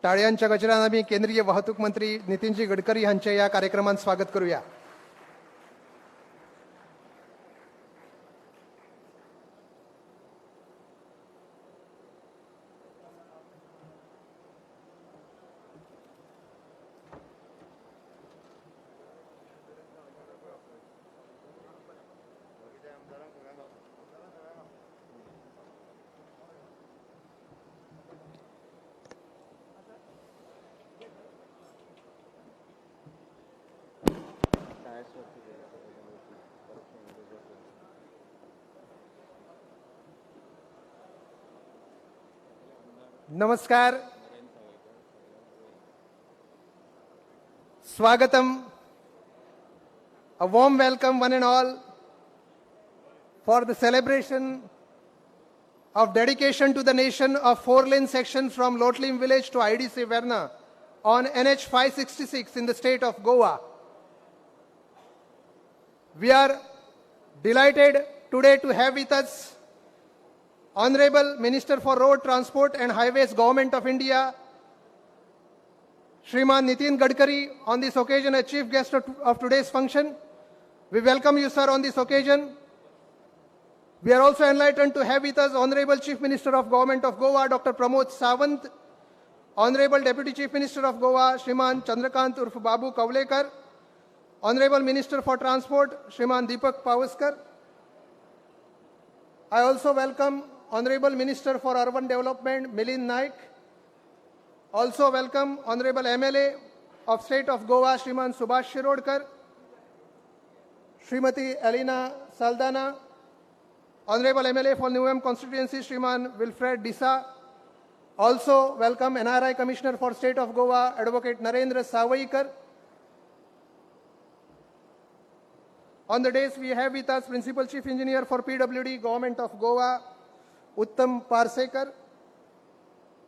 टाळ्यांच्या गजरान आम्ही केंद्रीय वाहतूक मंत्री नितीनजी गडकरी यांचे या कार्यक्रमात स्वागत करूया. नमस्कार, Swagatam, a warm welcome one and all for the celebration of dedication to the nation of 4-lane section from Lotlim village to IDC Verna on NH 566 in the state of Goa. We are delighted today to have with us Honorable Minister for Road Transport and Highways, Government of India, Shriman Nitin Gadkari, on this occasion as chief guest of today's function. We welcome you, sir, on this occasion. We are also enlightened to have with us Honorable Chief Minister of Government of Goa, Dr. Pramod Sawant, Honorable Deputy Chief Minister of Goa, Shriman Chandrakant Urf Babu Kavlekar, Honorable Minister for Transport, Shriman Deepak Pavaskar. I also welcome Honorable Minister for Urban Development, Milind Naik. Also welcome Honorable MLA of State of Goa, Shriman Subhash Shirodkar, Srimati Elena Saldana, Honorable MLA for Newham Constituency, Shriman Wilfred Disa. Also welcome NRI Commissioner for State of Goa, Advocate Narendra Savaikar. On the days we have with us Principal Chief Engineer for PWD, Government of Goa, Uttam Parsekar,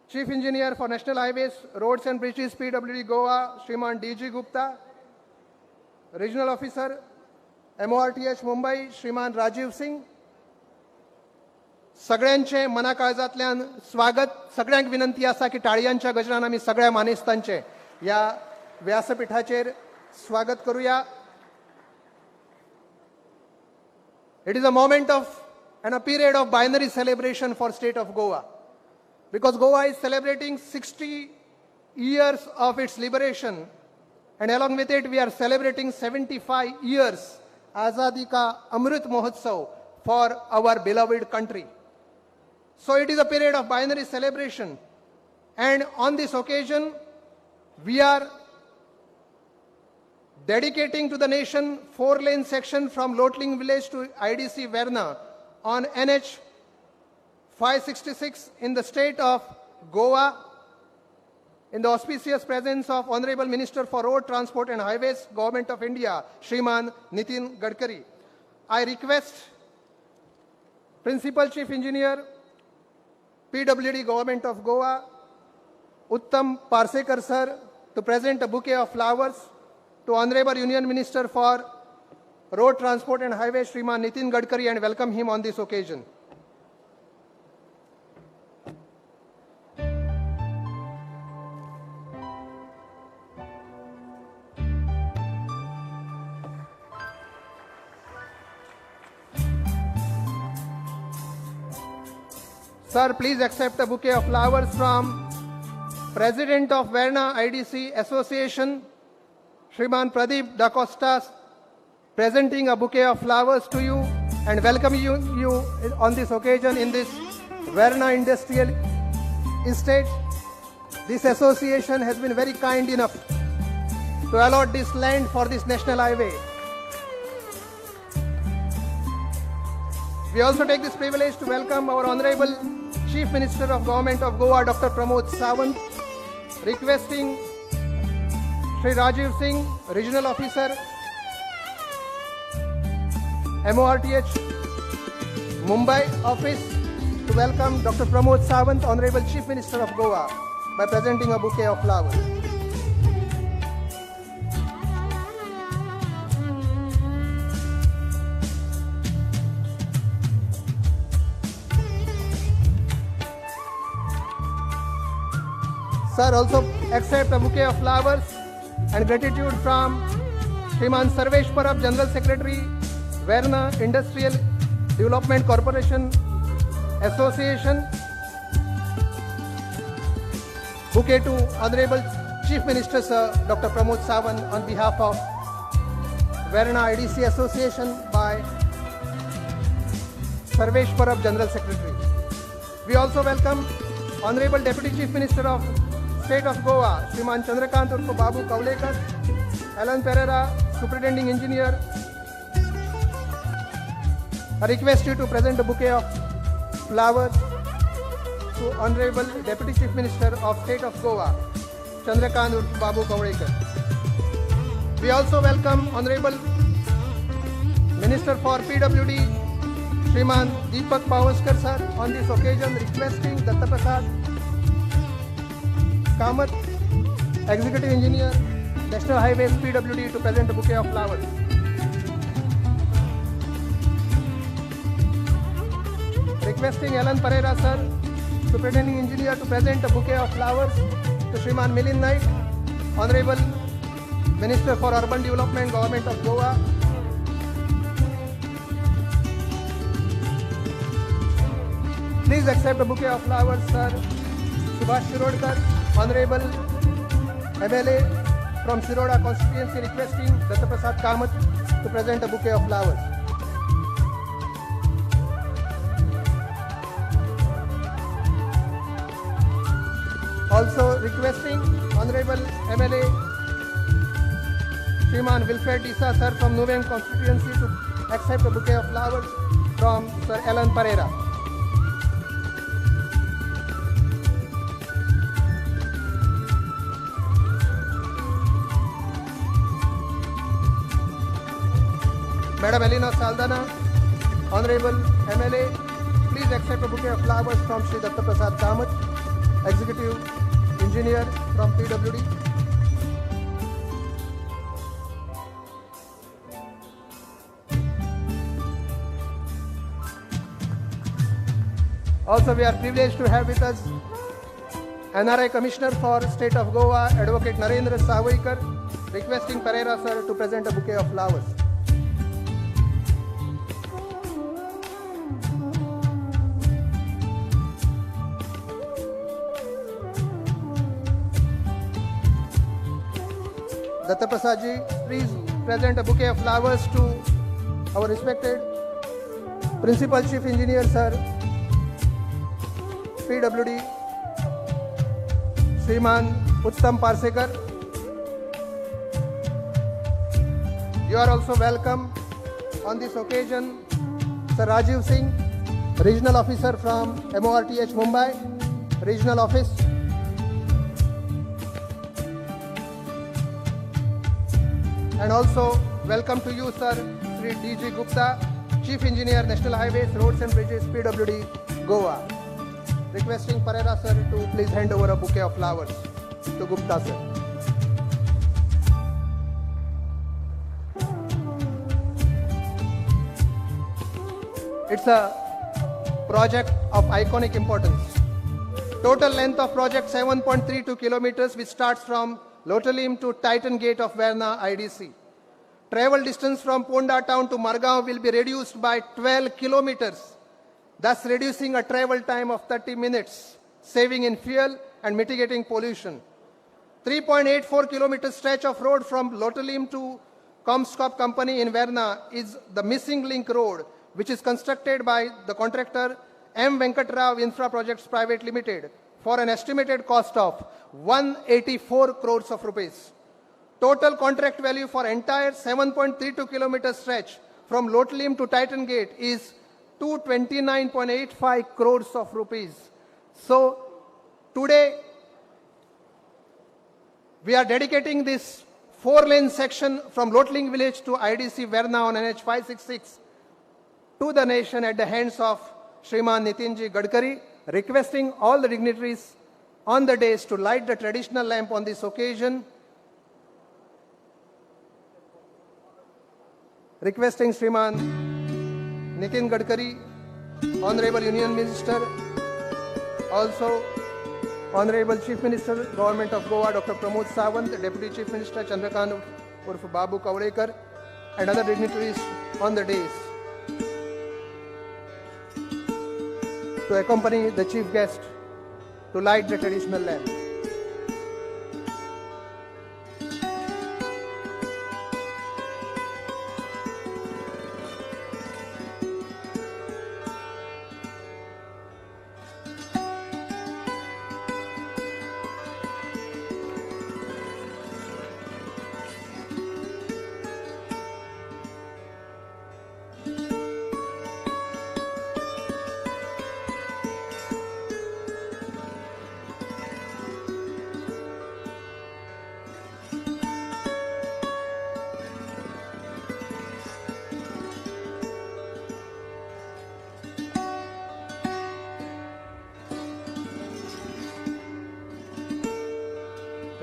Chief Engineer for National Highways, Roads and Bridges, PWD Goa, Shriman DG Gupta, Regional Officer, MORTH Mumbai, Shriman Rajiv Singh. सगळ्यांचे मना काळजातल्यान स्वागत. सगळ्यांक विनंती आसा की टाळयांच्या गजरान आमी सगळ्या मानेस्तांचे या व्यासपीठाचेर स्वागत करूया. It is a moment of and a period of binary celebration for state of Goa, because Goa is celebrating 60 years of its liberation, and along with it we are celebrating 75 years Azadi Ka Amrit Mahotsav for our beloved country. So it is a period of binary celebration, and on this occasion we are dedicating to the nation 4-lane section from Lotling village to IDC Verna on NH 566 in the state of Goa, in the auspicious presence of Honorable Minister for Road Transport and Highways, Government of India, Shriman Nitin Gadkari. I request Principal Chief Engineer, PWD, Government of Goa, Uttam Parsekar sir, to present a bouquet of flowers to Honorable Union Minister for Road Transport and Highways, Shriman Nitin Gadkari, and welcome him on this occasion. Sir, please accept a bouquet of flowers from President of Verna IDC Association, Shriman Pradeep Da Costa, presenting a bouquet of flowers to you and welcoming you on this occasion in this Verna Industrial Estate. This association has been very kind enough to allot this land for this national highway. We also take this privilege to welcome our Honorable Chief Minister of Government of Goa, Dr. Pramod Sawant, requesting Shri Rajiv Singh, Regional Officer, MORTH Mumbai Office, to welcome Dr. Pramod Sawant, Honorable Chief Minister of Goa, by presenting a bouquet of flowers. Sir, also accept a bouquet of flowers and gratitude from Shriman Sarvesh Parab, General Secretary, Verna Industrial Development Corporation Association. Bouquet to Honorable Chief Minister Sir Dr. Pramod Sawant on behalf of Verna IDC Association by Sarvesh Parab, General Secretary. We also welcome Honorable Deputy Chief Minister of State of Goa, Shriman Chandrakant Urfu Babu Kavlekar, Alan Pereira, Superintending Engineer. I request you to present a bouquet of flowers to Honorable Deputy Chief Minister of State of Goa, Chandrakant Urfu Babu Kavlekar. We also welcome Honorable Minister for PWD, Shriman Deepak Pavaskar sir, on this occasion requesting Datta Prasad Kamath, Executive Engineer, National Highways PWD, to present a bouquet of flowers. Requesting Alan Pereira sir, Superintending Engineer, to present a bouquet of flowers to Shriman Milind Naik, Honorable Minister for Urban Development, Government of Goa. Please accept a bouquet of flowers, sir. Subhash Shirodkar, Honorable MLA from Shiroda constituency, requesting Datta Prasad Kamath to present a bouquet of flowers. Also requesting Honorable MLA Shriman Wilfred Disa sir from Nuvem constituency to accept a bouquet of flowers from Sir Alan Pereira. Madam Elena Saldana, Honorable MLA, please accept a bouquet of flowers from Shri Datta Prasad Kamath, Executive Engineer from PWD. Also, we are privileged to have with us NRI Commissioner for State of Goa, Advocate Narendra Savoykar, requesting Pereira sir to present a bouquet of flowers. Datta Prasad ji, please present a bouquet of flowers to our respected Principal Chief Engineer sir, PWD, Shriman Uttam Parsekar. You are also welcome on this occasion Sir Rajiv Singh, Regional Officer from MORTH Mumbai, Regional Office. And also welcome to you sir, Sri D.G. Gupta, Chief Engineer, National Highways, Roads and Bridges, PWD, Goa. Requesting Pereira sir to please hand over a bouquet of flowers to Gupta sir. It's a project of iconic importance. Total length of project 7.32 kilometers, which starts from Lotalim to Titan Gate of Verna IDC. Travel distance from Ponda town to Margao will be reduced by 12 kilometers, thus reducing a travel time of 30 minutes, saving in fuel and mitigating pollution. 3.84 kilometer stretch of road from Lotalim to Comscop Company in Verna is the missing link road, which is constructed by the contractor M. Venkatrao Infra Projects Private Limited for an estimated cost of 184 crores of rupees. Total contract value for entire 7.32 kilometer stretch from Lotalim to Titan Gate is 229.85 crores of rupees. So today we are dedicating this 4-lane section from Lotaling village to IDC Verna on NH 566 to the nation at the hands of Shriman Nitinji Gadkari, requesting all the dignitaries on the days to light the traditional lamp on this occasion. Requesting Shriman Nitin Gadkari, Honorable Union Minister, also Honorable Chief Minister, Government of Goa, Dr. Pramod Sawant, Deputy Chief Minister Chandrakant Urf Babu Kavlekar, and other dignitaries on the dais to accompany the chief guest to light the traditional lamp.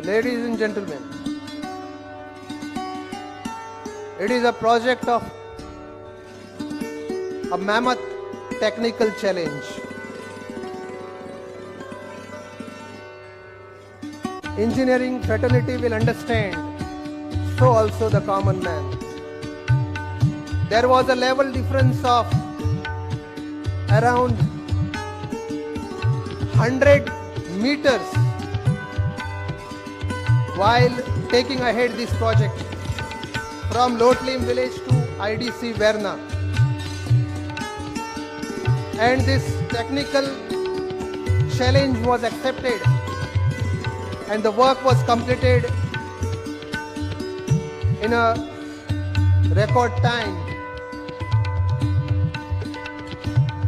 Ladies and gentlemen, it is a project of a mammoth technical challenge. Engineering fraternity will understand, so also the common man. There was a level difference of around 100 meters while taking ahead this project from Lotlim village to IDC Verna. And this technical challenge was accepted and the work was completed in a record time.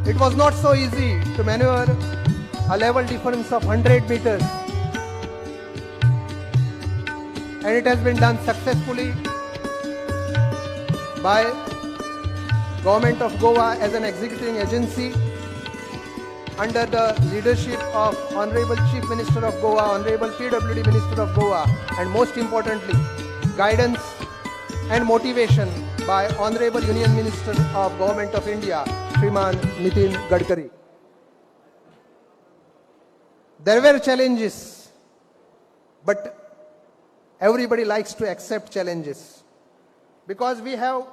It was not so easy to maneuver a level difference of 100 meters. And it has been done successfully by Government of Goa as an executing agency under the leadership of Honorable Chief Minister of Goa, Honorable PWD Minister of Goa, and most importantly, guidance and motivation by Honorable Union Minister of Government of India, Shriman Nitin Gadkari. There were challenges, but everybody likes to accept challenges because we have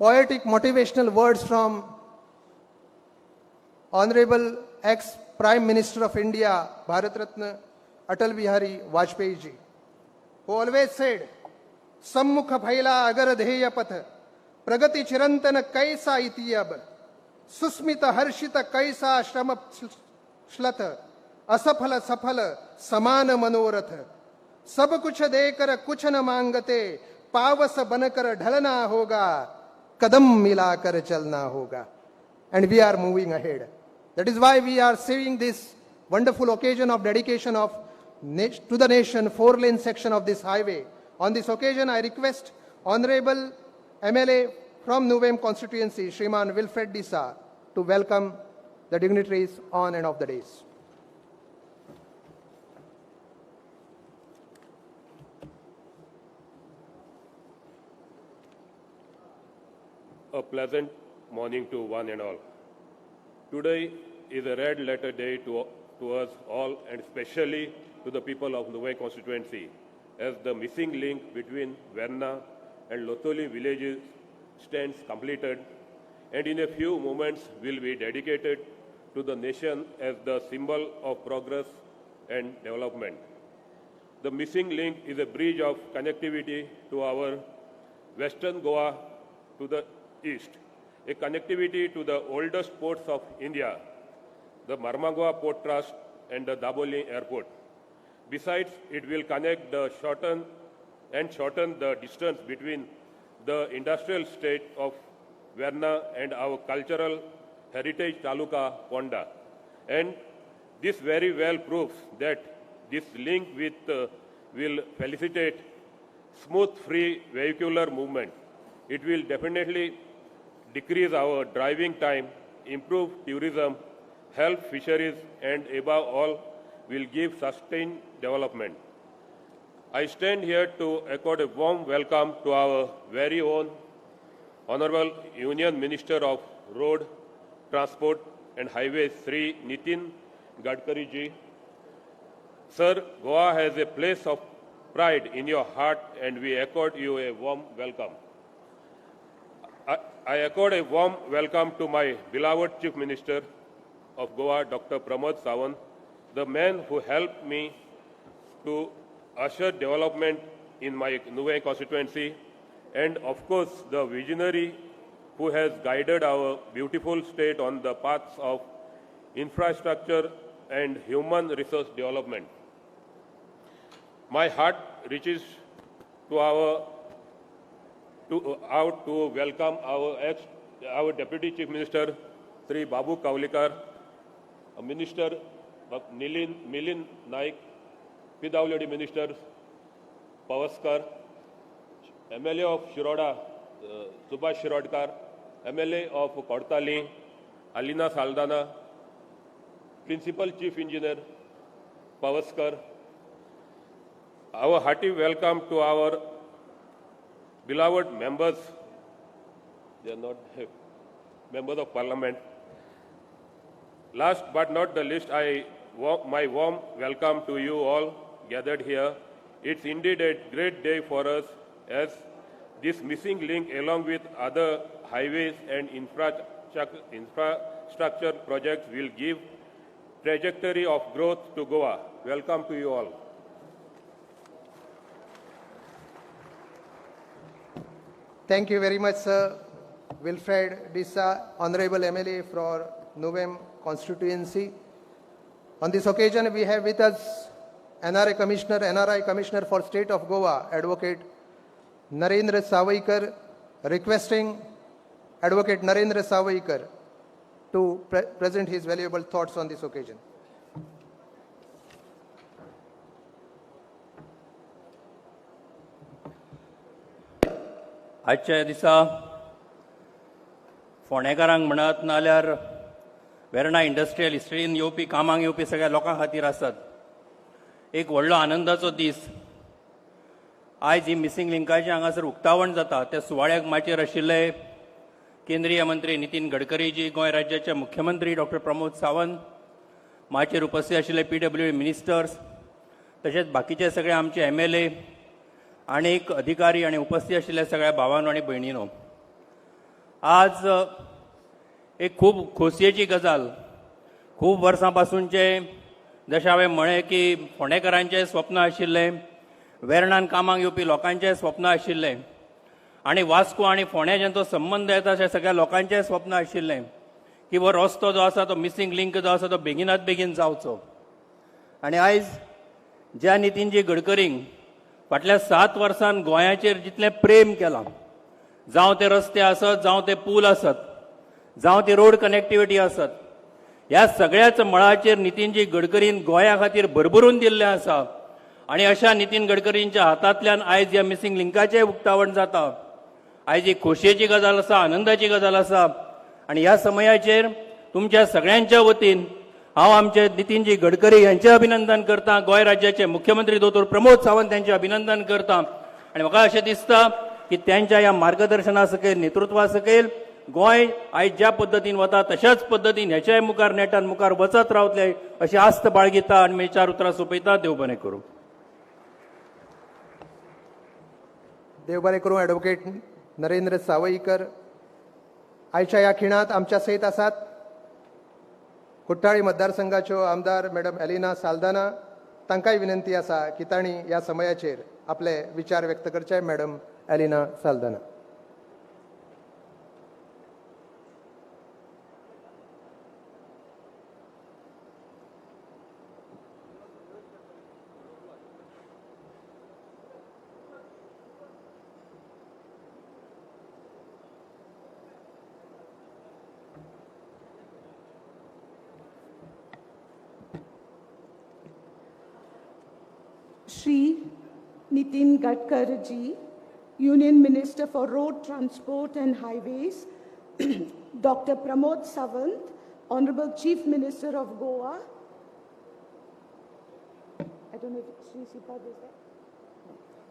poetic motivational words from Honorable ex-Prime Minister of India, Bharat Ratna Atal Bihari Vajpayee ji, who always said, Sammukha bhaila agar dheya path, pragati chirantan kaisa itiyab, susmita harshita kaisa shrama shlat, asafala safala samana manorath, सब कुछ देकर कुछ न मांगते पावस बनकर ढलना होगा कदम मिलाकर चलना होगा. And we are moving ahead. That is why we are seeing this wonderful occasion of dedication of to the nation 4-lane section of this highway. On this occasion, I request Honorable MLA from Nuvem constituency, Shriman Wilfred Disa, to welcome the dignitaries on and off the dais. A pleasant morning to one and all. Today is a red letter day to us all and especially to the people of Nuvem constituency as the missing link between Verna and Lotoli villages stands completed and in a few moments will be dedicated to the nation as the symbol of progress and development. The missing link is a bridge of connectivity to our western Goa to the east, a connectivity to the oldest ports of India, the Marmagua Port Trust and the Daboli Airport. Besides, it will connect the shorten the distance between the industrial state of Verna and our cultural heritage taluka Ponda. And this very well proves that this link will facilitate smooth free vehicular movement. It will definitely decrease our driving time, improve tourism, help fisheries, and above all, will give sustained development. I stand here to accord a warm welcome to our very own Honorable Union Minister of Road, Transport and Highways, Sri Nitin Gadkari ji, Sir, Goa has a place of pride in your heart, and we accord you a warm welcome. I accord a warm welcome to my beloved Chief Minister of Goa, Dr. Pramod Sawant, the man who helped me to usher development in my Nuvei constituency, and of course the visionary who has guided our beautiful state on the paths of infrastructure and human resource development. My heart reaches out to welcome our Deputy Chief Minister, Sri Babu Kavlikar, Minister Milind Naik, PWD Minister Pavaskar, MLA of Shiroda, Subhash Shirodkar, MLA of Kortali, Alina Saldana, Principal Chief Engineer Pavaskar. Our hearty welcome to our beloved members. They are not members of Parliament. Last but not the least, my warm welcome to you all gathered here. It's indeed a great day for us, as this missing link, along with other highways and infrastructure projects, will give trajectory of growth to Goa. Welcome to you all. Thank you very much, Sir Wilfred Dissa, Honorable MLA for Nuvem constituency. On this occasion, we have with us NRI Commissioner for State of Goa, Advocate Narendra Savaikar, requesting Advocate Narendra Savaikar to present his valuable thoughts on this occasion. आजच्या दिसा फोंडेकारांक म्हणत नाल्यार Verna industrial हिस्ट्रीन येवपी कामाक येवपी सगळ्या लोकां खातीर आसात एक व्हडलो आनंदाचो दीस. आयज ही मिसींग लिंकाचें हांगासर उक्तावण जाता. त्या सुवाळ्याक माचयेर आशिल्ले केंद्रीय मंत्री नितीन गडकरी जी, गोंय राज्याचे मुख्यमंत्री डॉक्टर प्रमोद सावंत, माचयेर उपस्थित आशिल्ले PWD मिनिस्टर्स, तशेंच बाकीचे सगळे आमचे MLA आनीक अधिकारी आनी उपस्थित आशिल्ल्या सगळ्या भावांनो आनी भयणींनो, आज एक खूब खोशयेची गजाल. खूब वर्सां पासूनचे जशें हांवें म्हळें की फोंडेकारांचें स्वप्न आशिल्लें, वेर्णान कामाक येवपी लोकांचें स्वप्न आशिल्लें, आनी वास्को आनी फोंड्या जांचो संबंद येता अशा सगळ्या लोकांचें स्वप्न आशिल्लें की हो रस्तो जो आसा तो मिसींग लिंक जो आसा तो बेगिनात बेगीन जावचो. आनी आयज ज्या नितीनजी गडकरींक फाटल्या 7 वर्सांत गोंयाचेर जितलें प्रेम केलां, जावं ते रस्ते आसत, जावं ते पूल आसत, जावं ती रोड कनेक्टिविटी आसत, ह्या सगळ्याच मळाचेर नितीनजी गडकरीन गोंया खातीर भरभरून दिल्लें आसा. आनी अशा नितीन गडकरींच्या हातांतल्यान आयज ह्या मिसींग लिंकाचें उक्तावण जाता. आयज ही खोशयेची गजाल आसा, आनंदाची गजाल आसा. आनी ह्या समयाचेर तुमच्या सगळ्यांच्या वतीन हांव आमचे नितीनजी गडकरी यांचे अभिनंदन करता. गोंय राज्याचे मुख्यमंत्री दोतोर प्रमोद सावंत यांचे अभिनंदन करता. आनी म्हाका अशें दिसता की त्यांच्या ह्या मार्गदर्शना सकयल, नेतृत्वा सकयल गोंय आयज ज्या पद्दतीन वता तशाच पद्दतीन हेच्याय मुखार नेटान मुखार वचत रावतले अशी आस्त बाळगिता आनी 4 उतरां सोंपयता. देव बरें करूं. देव बरें करूं. ॲडव्होकेट नरेंद्र सावयकर आयच्या ह्या खिणांत आमच्या सयत आसात कुट्टाळी मतदारसंघाच्यो आमदार मॅडम एलिना साल्दाना. तांकांय विनंती आसा की तांणी ह्या समयाचेर आपले विचार व्यक्त करचे. Madam Elina Saldanha. Shri Nitin Gadkari ji, Union Minister for Road Transport and Highways, Dr. Pramod Sawant, Honorable Chief Minister of Goa. I don't know if Shri Sipad is there.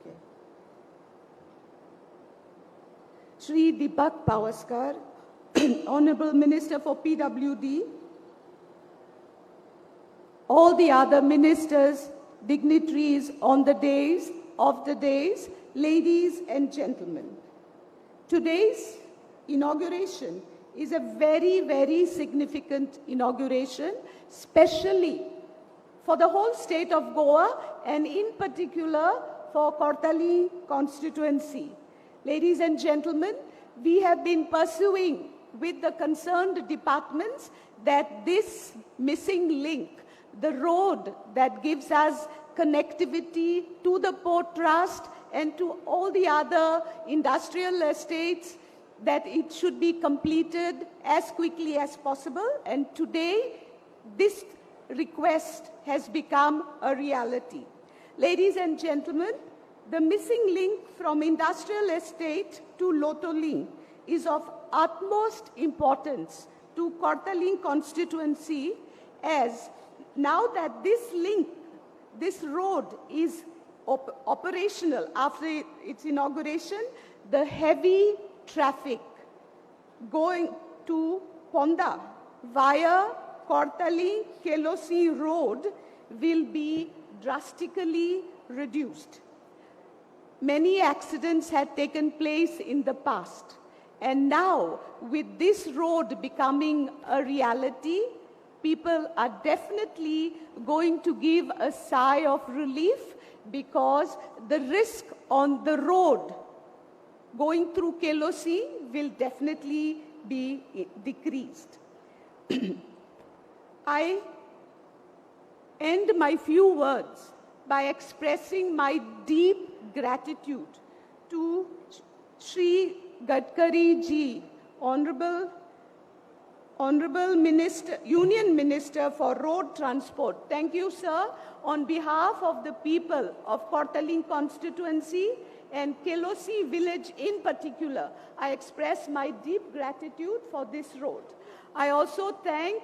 Okay. Shri Deepak Pavaskar, Honorable Minister for PWD, all the other ministers dignitaries on the days, ladies and gentlemen. Today's inauguration is a very, very significant inauguration, especially for the whole state of Goa and in particular for Kortali constituency. Ladies and gentlemen, we have been pursuing with the concerned departments that this missing link, the road that gives us connectivity to the Port Trust and to all the other industrial estates, that it should be completed as quickly as possible. And today, this request has become a reality. Ladies and gentlemen, the missing link from industrial estate to Lotoling is of utmost importance to Kortaling constituency, as now that this link, this road is operational after its inauguration, the heavy traffic going to Ponda via Kortali Kelosi road will be drastically reduced. Many accidents had taken place in the past, and now with this road becoming a reality, people are definitely going to give a sigh of relief, because the risk on the road going through Kelosi will definitely be decreased. I end my few words by expressing my deep gratitude to Shri Gadkari ji, Honorable Minister, Union Minister for Road Transport. Thank you, sir. On behalf of the people of Kortaling constituency and Kelosi village in particular, I express my deep gratitude for this road. I also thank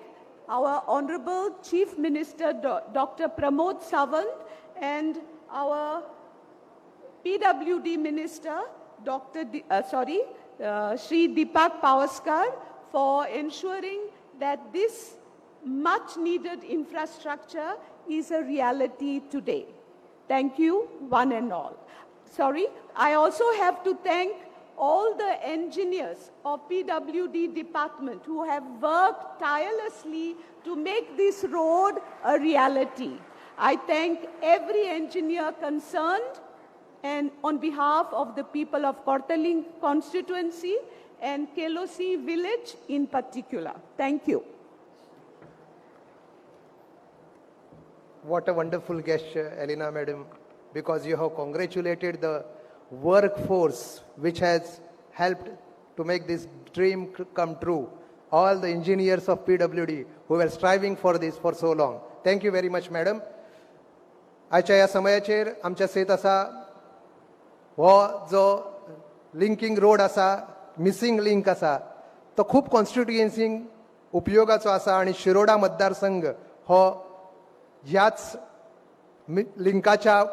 our Honorable Chief Minister, Dr. Pramod Sawant, and our PWD Minister, Shri Deepak Pavaskar, for ensuring that this much needed infrastructure is a reality today. Thank you, one and all. I also have to thank all the engineers of PWD department who have worked tirelessly to make this road a reality. I thank every engineer concerned, and on behalf of the people of Kortaling constituency and Kelosi village in particular. Thank you. What a wonderful gesture, Elena Madam, because you have congratulated the workforce which has helped to make this dream come true. All the engineers of PWD who were striving for this for so long. Thank you very much, Madam. आजच्या ह्या समयाचेर आमच्या सयत आसा हो जो linking road आसा, missing link आसा, तो खूब कॉन्स्टिट्युएन्सींक उपयोगाचो आसा आनी शिरोडा मतदारसंघ हो ह्याच लिंकाच्या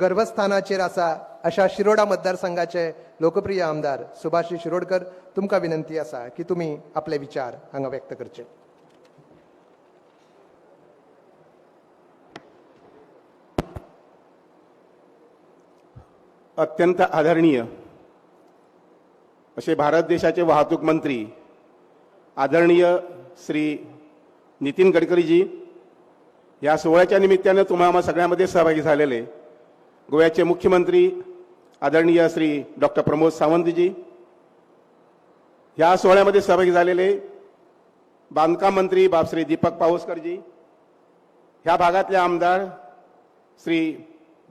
गर्भस्थानाचेर आसा अशा शिरोडा मतदारसंघाचे लोकप्रिय आमदार सुभाष शिरोडकर, तुमकां विनंती आसा की तुमी आपले विचार हांगा व्यक्त करचे. अत्यंत आदरणीय असे भारत देशाचे वाहतूक मंत्री आदरणीय श्री नितीन गडकरीजी, या सोहळ्याच्या निमित्ताने तुम्हा आम्हा सगळ्यामध्ये सहभागी झालेले गोव्याचे मुख्यमंत्री आदरणीय श्री डॉक्टर प्रमोद सावंतजी, या सोहळ्यामध्ये सहभागी झालेले बांधकाम मंत्री श्री दीपक पावसकरजी, ह्या भागातले आमदार श्री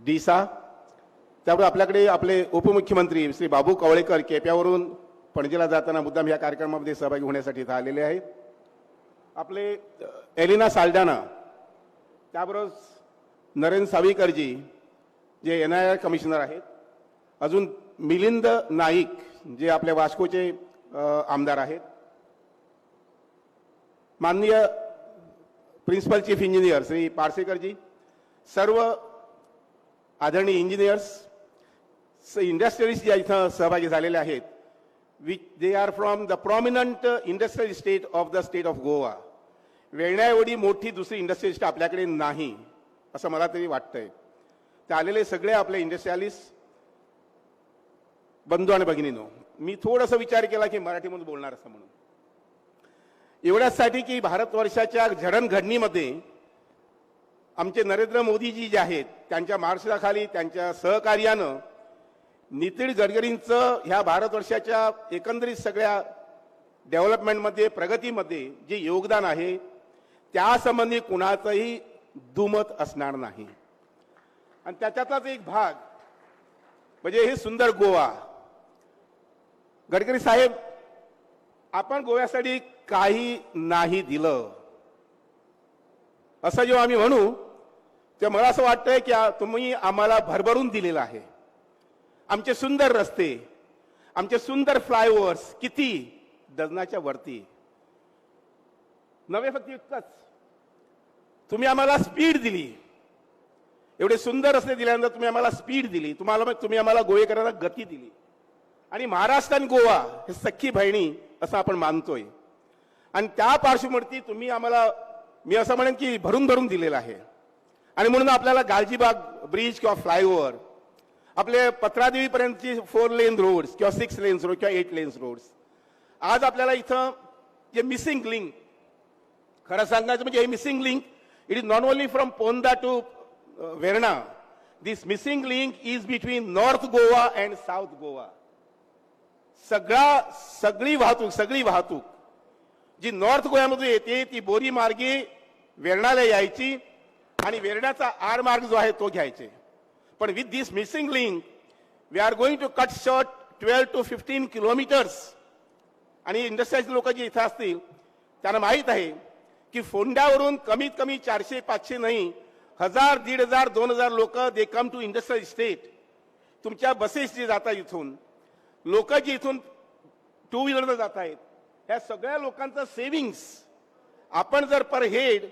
डीसा, त्यामुळे आपल्याकडे आपले उपमुख्यमंत्री श्री बाबू कवळेकर केप्यावरून पणजीला जाताना मुद्दाम या कार्यक्रमामध्ये सहभागी होण्यासाठी इथं आलेले आहेत. आपले एलिना साल्डाना, त्याबरोबर नरेंद्र सावीकरजी जे NIR कमिशनर आहेत, अजून मिलिंद नाईक जे आपल्या वास्कोचे आमदार आहेत, माननीय principal chief engineer Shri Parsekarji, सर्व आदरणीय इंजिनियर्स, इंडस्ट्रियलिस्ट ज्या इथं सहभागी झालेले आहेत, they are from the prominent industrial state of the state of Goa. वेळण्या एवढी मोठी दुसरी इंडस्ट्रियल स्टेट आपल्याकडे नाही. असं मला तरी वाटतंय. ते आलेले सगळे आपले इंडस्ट्रियलिस्ट बंधू आणि भगिनींनो, मी थोडासा विचार केला की मराठीमधून बोलणार असं म्हणून. एवढ्यासाठी की भारतवर्षाच्या जडणघडणीमध्ये आमचे नरेंद्र मोदीजी जे आहेत त्यांच्या मार्गदर्शनाखाली त्यांच्या सहकार्यानं नितीन गडकरींचं ह्या भारतवर्षाच्या एकंदरीत सगळ्या डेव्हलपमेंटमध्ये प्रगतीमध्ये जे योगदान आहे त्यासंबंधी कुणाचंही दुमत असणार नाही. आणि त्याच्यातलाच एक भाग म्हणजे हे सुंदर गोवा. गडकरी साहेब, आपण गोव्यासाठी काही नाही दिलं असं जेव्हा आम्ही म्हणू तेव्हा मला असं वाटतंय की तुम्ही आम्हाला भरभरून दिलेलं आहे. आमचे सुंदर रस्ते, आमचे सुंदर फ्लायओव्हर्स किती डझनाच्या वरती नव्हे, फक्त इतकंच तुम्ही आम्हाला स्पीड दिली. एवढे सुंदर रस्ते दिल्यानंतर तुम्ही आम्हाला स्पीड दिली, तुम्ही आम्हाला गोवेकरांना गती दिली. आणि महाराष्ट्र आणि गोवा हे सख्खी बहिणी असं आपण मानतोय. आणि त्या पार्श्वभूमीवरती तुम्ही आम्हाला, मी असं म्हणेन की भरून भरून दिलेलं आहे. आणि म्हणून आपल्याला गालजीबाग ब्रिज किंवा फ्लायओव्हर, आपले पत्रादेवीपर्यंतची 4 लेन रोड्स किंवा 6 लेन्स रोड किंवा 8 लेन्स रोड्स, आज आपल्याला इथं जे मिसिंग लिंक, खरं सांगायचं म्हणजे हे missing link it is not only from Ponda to Verna. This missing link is between north Goa and south Goa. सगळी वाहतूक जी नॉर्थ गोव्यामधून येते ती बोरी मार्गे वेर्णाला यायची आणि वेर्णाचा आर मार्ग जो आहे तो घ्यायचे. पण with this missing link we are going to cut short 12 to 15 kilometers. आणि इंडस्ट्रीज लोक जे इथं असतील त्यांना माहीत आहे की फोंड्यावरून कमीत कमी 400-500 नाही, 1000, 1500, 2000 लोक दे कम टू इंडस्ट्रियल इस्टेट. तुमच्या बसेस जे जातात इथून, लोक जे इथून 2 व्हीलरनं जात आहेत, ह्या सगळ्या लोकांचं सेव्हिंग्स आपण जर पर हेड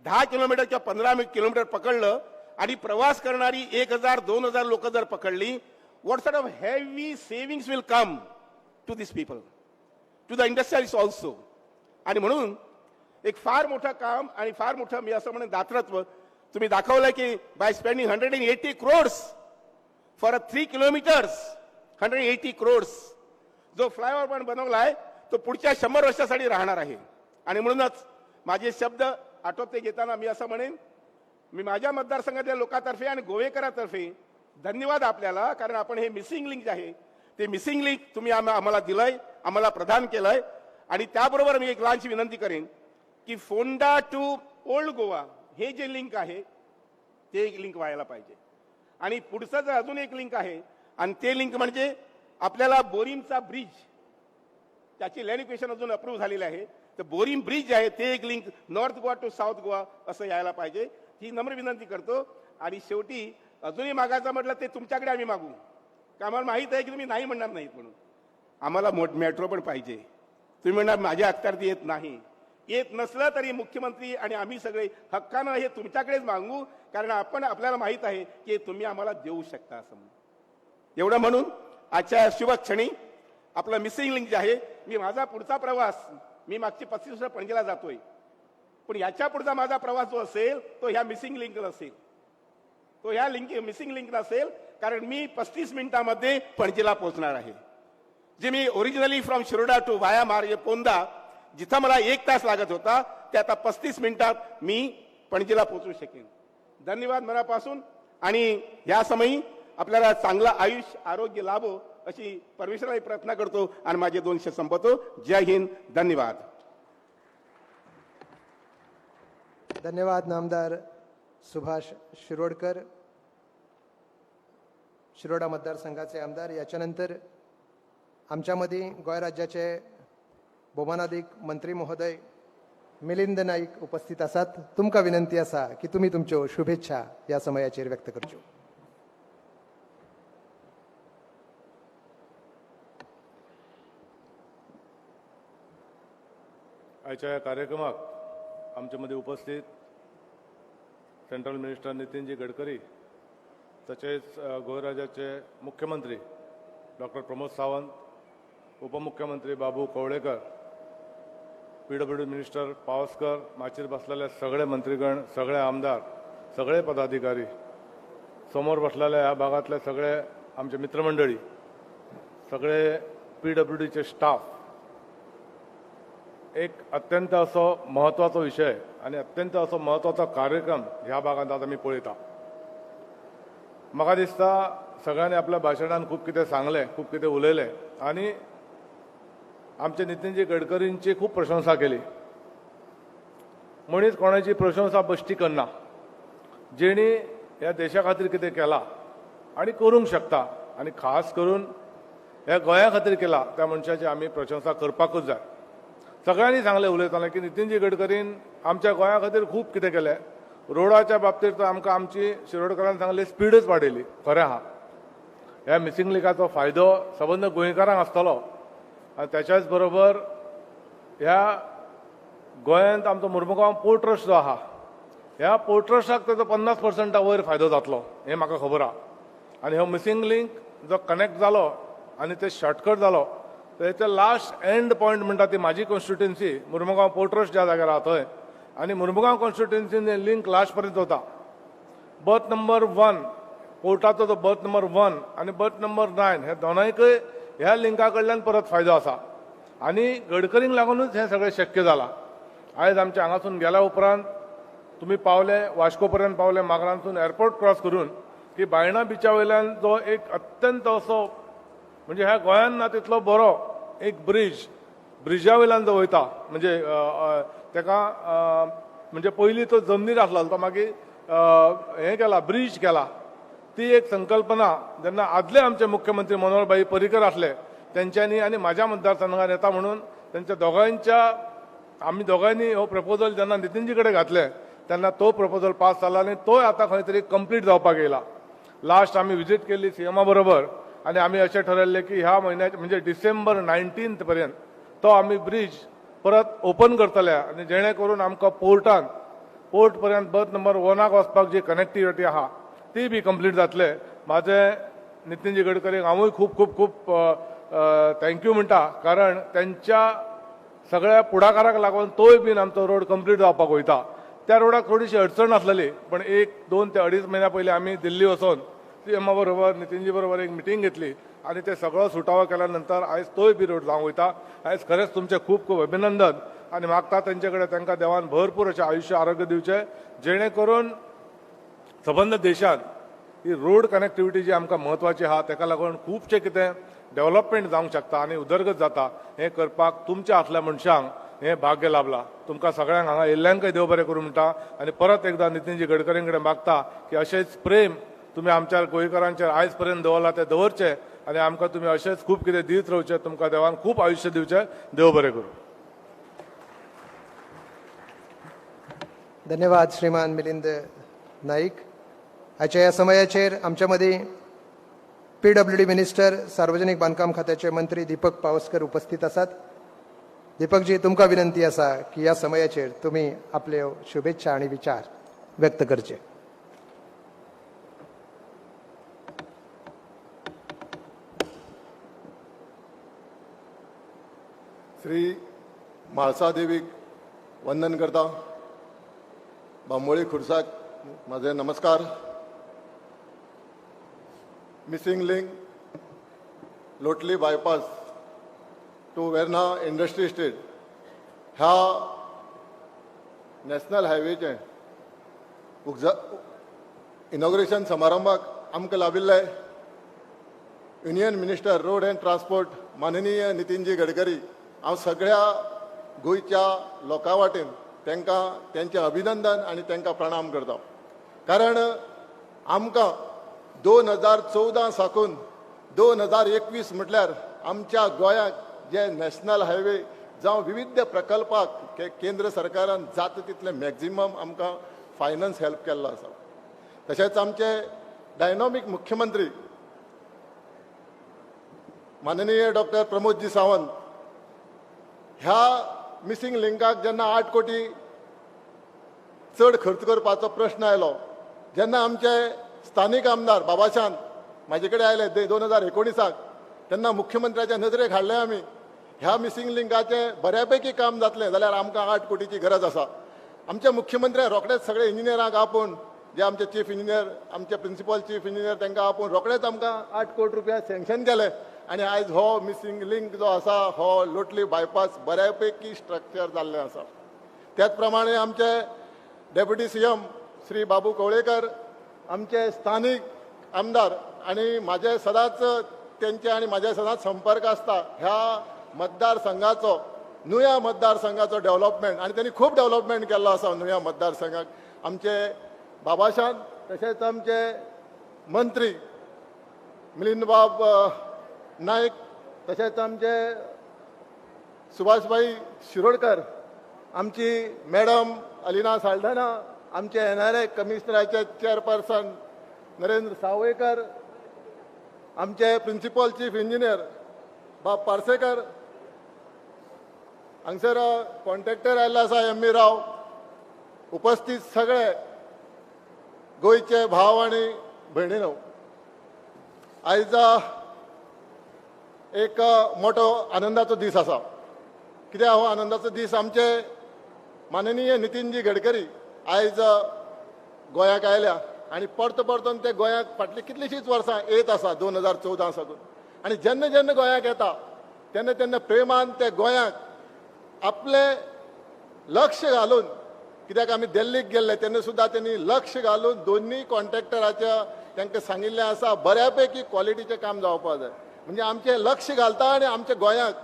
10 किलोमीटर किंवा 15 किलोमीटर पकडलं आणि प्रवास करणारी 1000-2000 लोक जर पकडली, what sort of heavy savings will come to this people, to the industrialist also. आणि म्हणून एक फार मोठं काम आणि फार मोठं मी असं म्हणेन दातृत्व तुम्ही दाखवलं की by spending 180 crores for 3 kilometres, 180 crores जो फ्लायओव्हर पण बनवलाय तो पुढच्या 100 वर्षासाठी राहणार आहे. आणि म्हणूनच माझे शब्द आटोपते घेताना मी असं म्हणेन, मी माझ्या मतदारसंघातल्या लोकांतर्फे आणि गोवेकरांतर्फे धन्यवाद आपल्याला, कारण आपण हे मिसिंग लिंक जे आहे ते मिसिंग लिंक तुम्ही आम्हाला दिलंय, आम्हाला प्रदान केलंय. आणि त्याबरोबर मी एक लहानशी विनंती करेन की फोंडा टू ओल्ड गोवा हे जे लिंक आहे ते एक लिंक व्हायला पाहिजे. आणि पुढचं जर अजून एक लिंक आहे आणि ते लिंक म्हणजे आपल्याला बोरीमचा ब्रिज, त्याची लँड इक्वेशन अजून अप्रूव्ह झालेली आहे, तर बोरीम ब्रिज आहे ते एक link north Goa to south Goa असं यायला पाहिजे. ही नम्र विनंती करतो. आणि शेवटी अजूनही मागायचं म्हटलं ते तुमच्याकडे आम्ही मागू, का आम्हाला माहीत आहे की तुम्ही नाही म्हणणार नाहीत म्हणून. आम्हाला मेट्रो पण पाहिजे. तुम्ही म्हणणार माझ्या अखत्यारीत येत नाही, येत नसलं तरी मुख्यमंत्री आणि आम्ही सगळे हक्कानं हे तुमच्याकडेच मागू, कारण आपल्याला माहीत आहे की तुम्ही आम्हाला देऊ शकता असं म्हणून. एवढं म्हणून आजच्या शुभ क्षणी आपलं मिसिंग लिंक जे आहे, मी माझा पुढचा प्रवास, मी मागची 35 वर्ष पणजीला जातोय, पण याच्या पुढचा माझा प्रवास जो असेल तो ह्या मिसिंग लिंकला असेल, तो ह्या मिसिंग लिंकला असेल, कारण मी 35 मिनिटांमध्ये पणजीला पोहोचणार आहे. जे मी ओरिजिनली फ्रॉम शिरोडा टू वाया मार्गे पोंदा जिथं मला 1 तास लागत होता ते आता 35 मिनिटात मी पणजीला पोहोचू शकेन. धन्यवाद मनापासून. आणि या समयी आपल्याला चांगलं आयुष्य आरोग्य लाभो अशी परमेश्वराला प्रार्थना करतो आणि माझे 2 शब्द संपवतो. जय हिंद. धन्यवाद. धन्यवाद नामदार सुभाष शिरोडकर, शिरोडा मतदारसंघाचे आमदार. याच्यानंतर आमच्यामध्ये गोंय राज्याचे भोवमानाधिक मंत्री महोदय मिलिंद नाईक उपस्थित आसात. तुमकां विनंती आसा की तुम्ही तुमच्यो शुभेच्छा ह्या समयाचेर व्यक्त करच्यो. आजच्या या कार्यक्रमात आमच्या मध्ये उपस्थित सेंट्रल मिनिस्टर नितीनजी गडकरी, तसेच गोवा राज्याचे मुख्यमंत्री डॉक्टर प्रमोद सावंत, उपमुख्यमंत्री बाबू कवळेकर, PWD मिनिस्टर पावसकर, माचीर बसलेले सगळे मंत्रीगण, सगळे आमदार, सगळे पदाधिकारी, समोर बसलेल्या ह्या भागातले सगळे आमचे मित्रमंडळी, सगळे PWDचे स्टाफ, एक अत्यंत असो महत्वाचो विषय आणि अत्यंत असो महत्वाचो कार्यक्रम ह्या भागात आता मी पळयता. म्हाका दिसता सगळ्यांनी आपल्या भाशणान खूप कितें सांगलें, खूप कितें उलयलें आणि आमचे नितीनजी गडकरींची खूप प्रशंसा केली. मनीस कोणाची प्रशंसा बश्टी करना. जेणी ह्या देशा खातीर कितें केलां आनी करूंक शकता आनी खास करून ह्या गोंया खातीर केला त्या मनशाची आमी प्रशंसा करपाकूच जाय. सगळ्यांनी सांगलें उलयतालें की नितीनजी गडकरीन आमच्या गोंया खातीर खूप कितें केलें. रोडाच्या बाबतींत तर आमकां आमची शिरोडकरान सांगलें स्पीडच वाडयली. खरें आहा. ह्या मिसिंग लिंकाचो फायदो सबंद गोंयकारांक आसतलो आनी त्याच्याच बरोबर ह्या गोंयांत आमचो मुर्मुगांव पोर्ट ट्रस्ट जो आहा ह्या पोर्ट ट्रस्टाक ताचो 50% वयर फायदो जातलो हें म्हाका खबर आहा. आनी हो मिसिंग लिंक जो कनेक्ट जालो आनी ते शॉर्टकट जालो तेचे लास्ट एंड पॉयंट म्हणटा ती म्हाजी कॉन्स्टिट्युएन्सी मुर्मुगांव पोर्ट ट्रस्ट ज्या जाग्यार आहा थंय. आनी मुर्मुगांव कॉन्स्टिट्युएन्सीन लिंक लास्ट पर्यंत वता. बर्थ नंबर 1 पोर्टाचो जो बर्थ नंबर 1 आनी बर्थ नंबर 9 हे दोनांकय ह्या लिंका कडल्यान परत फायदो आसा. आनी गडकरींक लागूनच हें सगळें शक्य जालां. आयज आमच्या हांगासून गेल्या उपरांत तुमी पावले वास्को पर्यंत पावले मागरांतसून एअरपोर्ट क्रॉस करून की बायणा बिचा वयल्यान जो एक अत्यंत असो म्हणजे ह्या गोंयांत ना तितलो बरो एक ब्रिजा वयल्यान जो वयता म्हणजे तेका म्हणजे पयलीं तो जमनीर आसलो तो मागीर हें केला ब्रिज केला. ती एक संकल्पना जेन्ना आदले आमचे मुख्यमंत्री मनोहरभाई पर्रीकर आसले तेंच्यांनी आनी म्हाज्या मतदारसंघात येता म्हणून तेंच्या दोगांयच्या आमी दोगांयनी हो प्रपोजल जेन्ना नितीनजी कडेन घातले तेन्ना तो प्रपोजल पास जाला आनी तो आतां खंय तरी कंप्लीट जावपाक येयला. लास्ट आमी विजीट केल्ली सीएमा बरोबर आनी आमी अशें ठरयल्लें की ह्या म्हयन्याच्या म्हणजे डिसेंबर 19 पर्यंत तो आमी ब्रिज परत ओपन करतले आनी जेणे करून आमकां पोर्ट पर्यंत बर्थ नंबर 1 वचपाक जी कनेक्टिविटी आहा ती बी कंप्लीट जातले. माझे नितीनजी गडकरीक हांवूय खूप खूप खूप थँक्यू म्हणटा कारण त्यांच्या सगळ्या पुढाकाराक लागून तोय बीन आमचो रोड कंप्लीट जावपाक वयता. त्या रोडाक थोडीशी अडचण आसलेली पण 1-2 ते 2.5 महिन्या पयलीं आमी दिल्ली वचून सीएमा बरोबर नितीनजी बरोबर एक मिटींग घेतली आनी ते सगळो सुटावो केल्या नंतर आयज तोय बी रोड जावंक वयता. आयज खरेंच तुमचे खूप खूप अभिनंदन आनी मागता तेंचे कडेन तांकां देवान भरपूर अशें आयुश्य आरोग्य दिवचें जेणे करून सबंद देशांत ही रोड कनेक्टिविटी जी आमकां महत्वाची आहा ताका लागून खुबशें कितें डेव्हलपमेंट जावंक शकता आनी उदरगत जाता हें करपाक तुमच्या आसल्या मनशांक हें भाग्य लाभलां. तुमकां सगळ्यांक हांगा येयल्ल्यांकय देव बरें करूं म्हणटा आनी परत एकदां नितीनजी गडकरी कडेन मागता की अशेंच प्रेम तुमी आमच्या गोंयकारांचेर आयज पर्यंत दवरला ते दवरचे आनी आमकां तुमी अशेंच खूब कितें दीत रावचे. तुमकां देवान खूब आयुश्य दिवचें. देव बरें करूं. धन्यवाद श्रीमान मिलिंद नाईक. आजच्या या समयाचेर आमच्या मदीं PWD मिनिस्टर सार्वजनिक बांदकाम खात्याचे मंत्री दीपक पावसकर उपस्थित आसात. दीपकजी तुमकां विनंती आसा की ह्या समयाचेर तुमी आपल्यो शुभेच्छा आनी विचार व्यक्त करचे. श्री म्हाळसा देवीक वंदन करता. बांबोळी खुर्साक माझे नमस्कार. Missing link Lotli bypass to Verna industry state ह्या नॅशनल हायवेचे इनॉग्रेशन समारंभाक आमकां लाभिल्ले union minister road and transport माननीय नितीनजी गडकरी. हांव सगळ्या गोंयच्या लोकां वाटेन तांकां तेंचें अभिनंदन आनी तांकां प्रणाम करता. कारण आमकां 2014 साकून 2021 म्हटल्यार आमच्या गोंयाक जे नॅशनल हायवे जावं विविध प्रकल्पाक केंद्र सरकारान जाता तितले मॅक्झिमम आमकां फायनान्स हेल्प केल्लो आसा. तशेंच आमचे डायनॉमीक मुख्यमंत्री माननीय डॉक्टर प्रमोदजी सावंत ह्या मिसिंग लिंकाक जेन्ना 8 कोटी चड खर्च करपाचो प्रश्न आयलो जेन्ना आमचे स्थानीक आमदार बाबाशान म्हाजे कडेन आयले 2019 तेन्ना मुख्यमंत्र्याच्या नजरेक हाडलें आमी ह्या मिसिंग लिंकाचें बऱ्यापैकी काम जातलें जाल्यार आमकां 8 कोटीची गरज आसा. आमच्या मुख्यमंत्र्यान रोखडेच सगळे इंजिनियरांक आपूण जे आमचे चीफ इंजिनियर आमचे प्रिन्सिपल चीफ इंजिनियर तांकां आपूण रोखडेच आमकां 8 कोटी रुपया सँक्शन केले आनी आयज हो मिसींग लिंक जो आसा हो लोटली बायपास बऱ्यापैकी स्ट्रक्चर जाल्लें आसा. त्याच प्रमाणे आमचे डेप्युटी सीएम श्री बाबू कवळेकर आमचे स्थानीक आमदार आनी म्हाजे सदांच तेंचे आनी म्हाजे सदांच संपर्क आसता ह्या मतदारसंघाचो नुया मतदारसंघाचो डेव्हलपमेंट आनी त्यांनी खूब डेव्हलपमेंट केल्लो आसा नुया मतदारसंघाक. आमचे बाबाशान तशेंच आमचे मंत्री मिलिंदबाब नायक तशेंच आमचे सुभाषबाई शिरोडकर आमची मॅडम अलिना साल्ढाणा आमचे NRA कमिशनराचे चेअरपर्सन नरेंद्र सावयकर आमचे प्रिन्सिपल चीफ इंजिनियर बाब पार्सेकर हांगसर कॉन्ट्रॅक्टर आयल्ले आसा ME राव उपस्थित सगळे गोंयचे भाव आनी भयणीनो आयज एक मोठो आनंदाचो दीस आसा. कित्याक हो आनंदाचो दीस आमचे माननीय नितीनजी गडकरी आयज गोंयाक आयल्या आनी परतून ते गोंयाक फाटली कितलींशींच वर्सां येत आसा 2014 साकून आनी जेन्ना जेन्ना गोंयाक येता तेन्ना तेन्ना प्रेमान ते गोंयाक आपले लक्ष घालून कित्याक आमी दिल्लीक गेल्ले तेन्ना सुद्दां त्यांनी लक्ष घालून दोन्ही कॉन्ट्रॅक्टराच्या तांकां सांगिल्लें आसा बऱ्यापैकी क्वॉलिटीचें काम जावपाक जाय. म्हणजे आमचे लक्ष घालता आनी आमच्या गोंयाक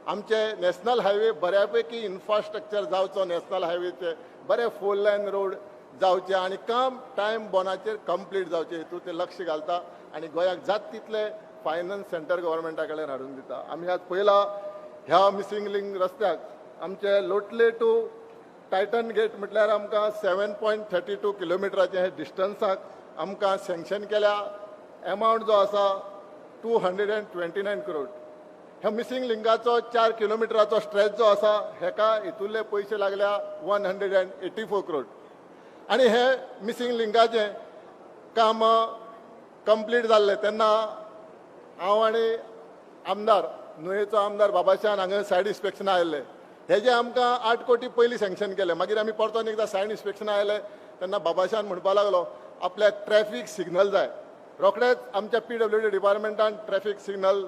आमचे नॅशनल हायवे बऱ्यापैकी इन्फ्रास्ट्रक्चर जावचो नॅशनल हायवेचे बरे 4 लायन रोड जावचे आनी काम टायम बोनाचेर कंप्लीट जावचे हेतून ते लक्ष घालता आनी गोंयाक जाता तितले फायनान्स सेंटर गव्हर्मेंटा कडल्यान हाडून दिता. आमी आज पयला ह्या मिसींग लिंक रस्त्याक आमचे लोटले टू टायटन गेट म्हटल्यार आमकां 7.32 किलोमिटराचे हे डिस्टन्साक आमकां सँक्शन केल्या. एमावंट जो आसा 229 करोड. ह्या मिसींग लिंकाचो 4 किलोमिटराचो स्ट्रेच जो आसा हेका हितूरले पयशे लागल्या 184 करोड आनी हे मिसींग लिंकाचे काम कंप्लीट जाल्ले तेन्ना हांव आनी आमदार नुयेचो आमदार बाबाशान हांगा सायड इन्स्पेक्शना आयिल्ले हेजे आमकां 8 कोटी पयलीं सँक्शन केले. मागीर आमी परतून एकदां सायड इन्स्पेक्शना आयले तेन्ना बाबाशान म्हणपाक लागलो आपल्याक ट्रॅफिक सिग्नल जाय. रोखडेच आमच्या PWD डिपार्टमेंटान ट्रॅफिक सिग्नल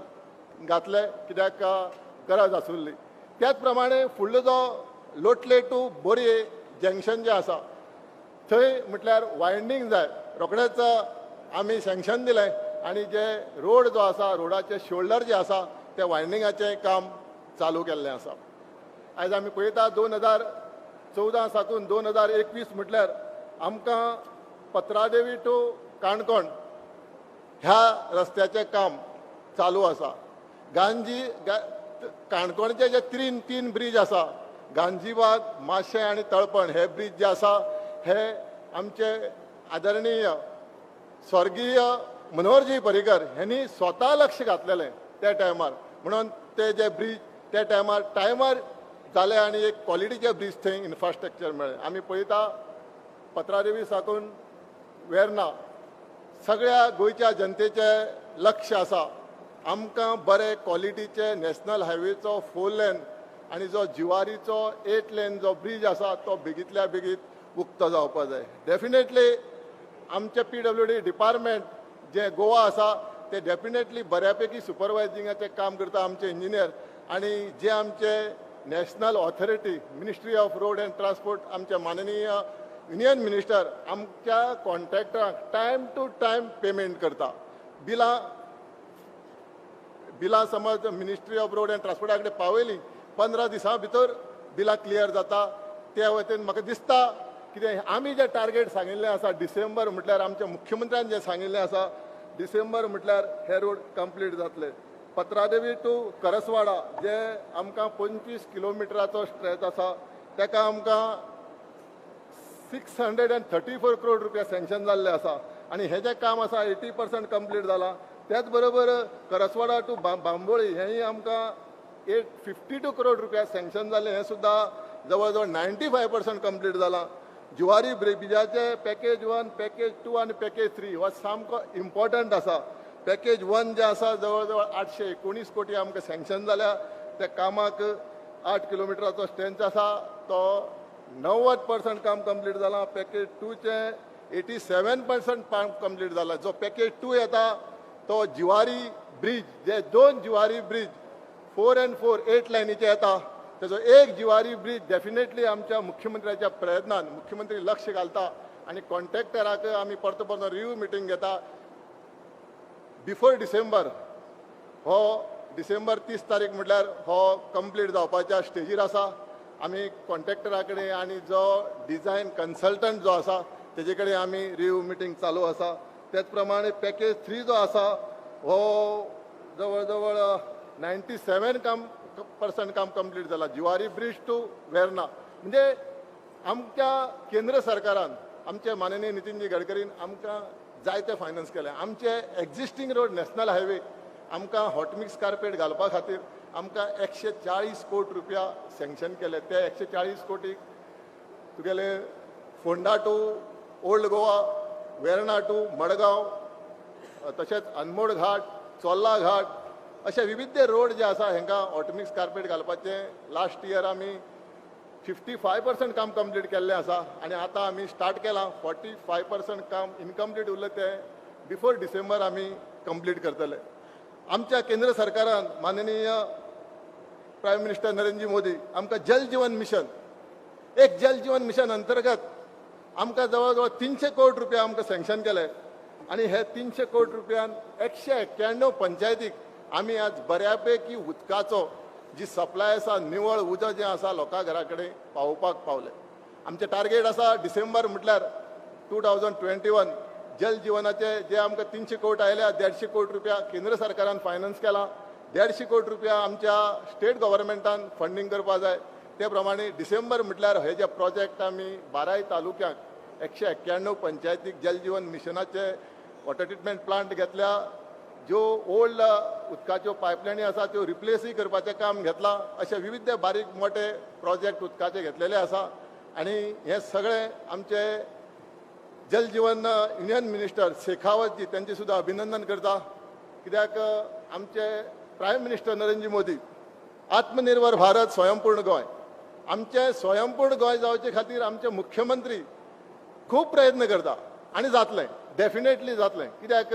घातले कित्याक गरज आसुल्ली. त्याच प्रमाणे फुडलो जो लोटले टू बोरये जंक्शन जे आसा थंय म्हटल्यार वायंडींग जाय. रोखडेच आमी सँक्शन दिलें आनी जे रोड जो आसा रोडाचे शोल्डर जे आसा ते वायंडिंगाचें काम चालू केल्लें आसा. आयज आमी पळयता 2014 साकून 2021 म्हटल्यार आमकां पत्रादेवी टू काणकोण ह्या रस्त्याचें काम चालू आसा. काणकोणचे जे तीन ब्रिज आसा गांजीबाग माशें आनी तळपण हे ब्रिज जे आसा हे आमचे आदरणीय स्वर्गीय मनोहरजी पर्रीकर यांनी स्वता लक्ष घातलेलें त्या टायमार म्हणून ते जे ब्रिज त्या टायमार जाले आनी एक क्वॉलिटीचे ब्रिज थंय इन्फ्रास्ट्रक्चर मेळ्ळें. आमी पळयता पत्रादेवी साकून वेर्ना सगळ्या गोंयच्या जनतेचें लक्ष आसा आमकां बरे क्वॉलिटीचे नॅशनल हायवेचो 4 लेन आनी जो जिवारीचो 8 लेन जो ब्रिज आसा तो बेगींतल्या बेगीन उक्तो जावपाक जाय. डेफिनेटली आमचे PWD डिपार्टमेंट जे गोवा आसा ते डेफिनेटली बऱ्यापैकी सुपरवायझिंगाचें काम करता आमचे इंजिनियर आनी जे आमचे national authority ministry of road and transport आमचे माननीय युनियन मिनिस्टर आमच्या कॉन्ट्रॅक्टरांक टायम टू टायम पेमेंट करता. बिलां समज मिनिस्ट्री ऑफ रोड एंड ट्रान्सपोर्टा कडेन पावयलीं 15 दिसां भितर बिलां क्लियर जाता. त्या वतीन म्हाका दिसता कितें आमी जे टार्गेट सांगिल्लें आसा डिसेंबर म्हटल्यार आमच्या मुख्यमंत्र्यान जें सांगिल्लें आसा डिसेंबर म्हटल्यार हे रोड कंप्लीट जातले. पत्रादेवी टू करसवाडा जे आमकां 25 किलोमिटराचो स्ट्रेच आसा तेका आमकां 634 करोड रुपया सँक्शन जाल्ले आसा आनी हे जे काम आसा 80% कंप्लीट जाला. त्याच बरोबर करसवाडा टू बांबोळी हेंय आमकां 852 करोड रुपया सँक्शन जालें हें सुद्दां जवळ जवळ 95% कंप्लीट जालां. जुवारी ब्रिजाचे पॅकेज 1 पॅकेज 2 आनी पॅकेज 3 हो सामको इम्पॉर्टंट आसा. पॅकेज 1 जे आसा जवळ जवळ 819 कोटी आमकां सँक्शन जाल्या. त्या कामाक 8 किलोमिटराचो स्ट्रेंथ आसा तो 90% काम कंप्लीट जालां. पॅकेज 2 चे 87% काम कंप्लीट जाला. जो पॅकेज 2 येता तो जुवारी ब्रिज, जे 2 जुवारी ब्रिज 4 and 4 8 लायनीचे येता, तेजो एक जुवारी ब्रिज डेफिनेटली आमच्या मुख्यमंत्र्याच्या प्रयत्नान मुख्यमंत्री लक्ष घालता आणि कॉन्ट्रॅक्टराक आमी परतो परतो रिव्ह्यू मिटींग घेता. बिफोर डिसेंबर हो डिसेंबर 30 तारीख म्हटल्यार हो कंप्लीट जावपाच्या स्टेजीर आसा. आमी कॉन्ट्रॅक्टरा कडेन आनी जो डिझायन कन्सल्टंट जो आसा तेजे कडेन आमी रिव्ह्यू मिटींग चालू आसा. त्याच प्रमाणे पॅकेज 3 जो आसा हो जवळ जवळ 97% काम कंप्लीट जाला. जुवारी ब्रिज टू वेर्ना म्हणजे आमच्या केंद्र सरकारान आमचे माननीय नितीनजी गडकरीन आमकां जायते फायनान्स केले. आमचे एक्झिस्टींग रोड नॅशनल हायवे आमकां हॉट मिक्स कार्पेट घालपा खातीर आमकां 140 कोटी रुपया सँक्शन केले. ते 140 कोटीक तुगेले Ponda to old Goa, Verna to Madgaon, तशेंच अनमोड घाट, चोल्ला घाट अशे विविध रोड जे आसा हांकां हॉट मिक्स कार्पेट घालपाचे लास्ट इयर आमी 55% काम कंप्लीट केल्लें आसा आनी आतां आमी स्टार्ट केलां. 45% काम इनकम्प्लीट उरलें तें बिफोर डिसेंबर आमी कंप्लीट करतले. आमच्या केंद्र सरकारान माननीय प्रायम मिनिस्टर नरेंद्र मोदी आमकां जल जीवन मिशन, एक जल जीवन मिशन अंतर्गत आमकां जवळ जवळ 300 कोटी रुपया आमकां सँक्शन केले आणि हे 300 कोटी रुपयान 191 पंचायतीक आमी आज बऱ्यापैकी उदकाचो जी सप्लाय आसा, निवळ उदक जें आसा लोकां घरा कडेन पावोवपाक पावले. आमचें टार्गेट आसा डिसेंबर म्हटल्यार 2021 जल जीवनाचे जे आमकां 300 कोटी आयल्या, 150 कोटी रुपया केंद्र सरकारान फायनान्स केला, 150 कोटी रुपया आमच्या स्टेट गव्हर्मेंटान फंडींग करपा जाय. ते प्रमाणे डिसेंबर म्हटल्यार हे जे प्रोजेक्ट आमी 12 तालुक्यांक 191 पंचायतीक जल जीवन मिशनाचे वॉटर ट्रिटमेंट प्लांट घेतल्या. ज्यो ओल्ड उदकाच्यो पायपलायनी आसा त्यो रिप्लेसय करपाचें काम घेतलां. अशे विविध बारीक मोठे प्रोजेक्ट उदकाचे घेतलेले आसा आणि हे सगळे आमचे जल जीवन युनियन मिनिस्टर शेखावत जी त्यांचे सुद्धा अभिनंदन करता. कित्याक आमचे प्रायम मिनिस्टर नरेंद्र मोदी आत्मनिर्भर भारत स्वयंपूर्ण गोंय, आमचे स्वयंपूर्ण गोंय जावचे खातीर आमचे मुख्यमंत्री खूब प्रयत्न करता आणि जातलें, डेफिनेटली जातलें. कित्याक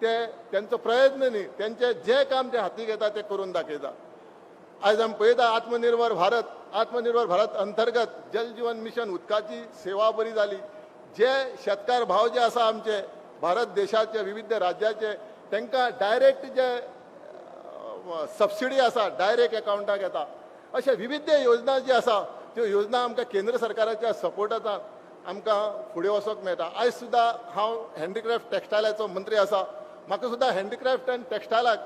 ते त्यांचो प्रयत्न न्ही, त्यांचे जे काम ते हाती घेता ते करून दाखयता. आज आमी पळयता आत्मनिर्भर भारत अंतर्गत जल जीवन मिशन उदकाची सेवा बरी जाली. जे शेतकार भाव जे आसा आमचे भारत देशाचे विविध राज्याचे तांकां डायरेक्ट जे सबसिडी आसा डायरेक्ट अकाउंटाक येता. अशे विविध योजना जी आसा त्यो योजना आमकां केंद्र सरकाराच्या सपोर्टान आमकां फुडें वचोंक मेळटा. आयज सुद्दां हांव हँडीक्राफ्ट टॅक्सटायलाचो मंत्री आसा. म्हाका सुद्दां हँडीक्राफ्ट आनी टॅक्सटायलाक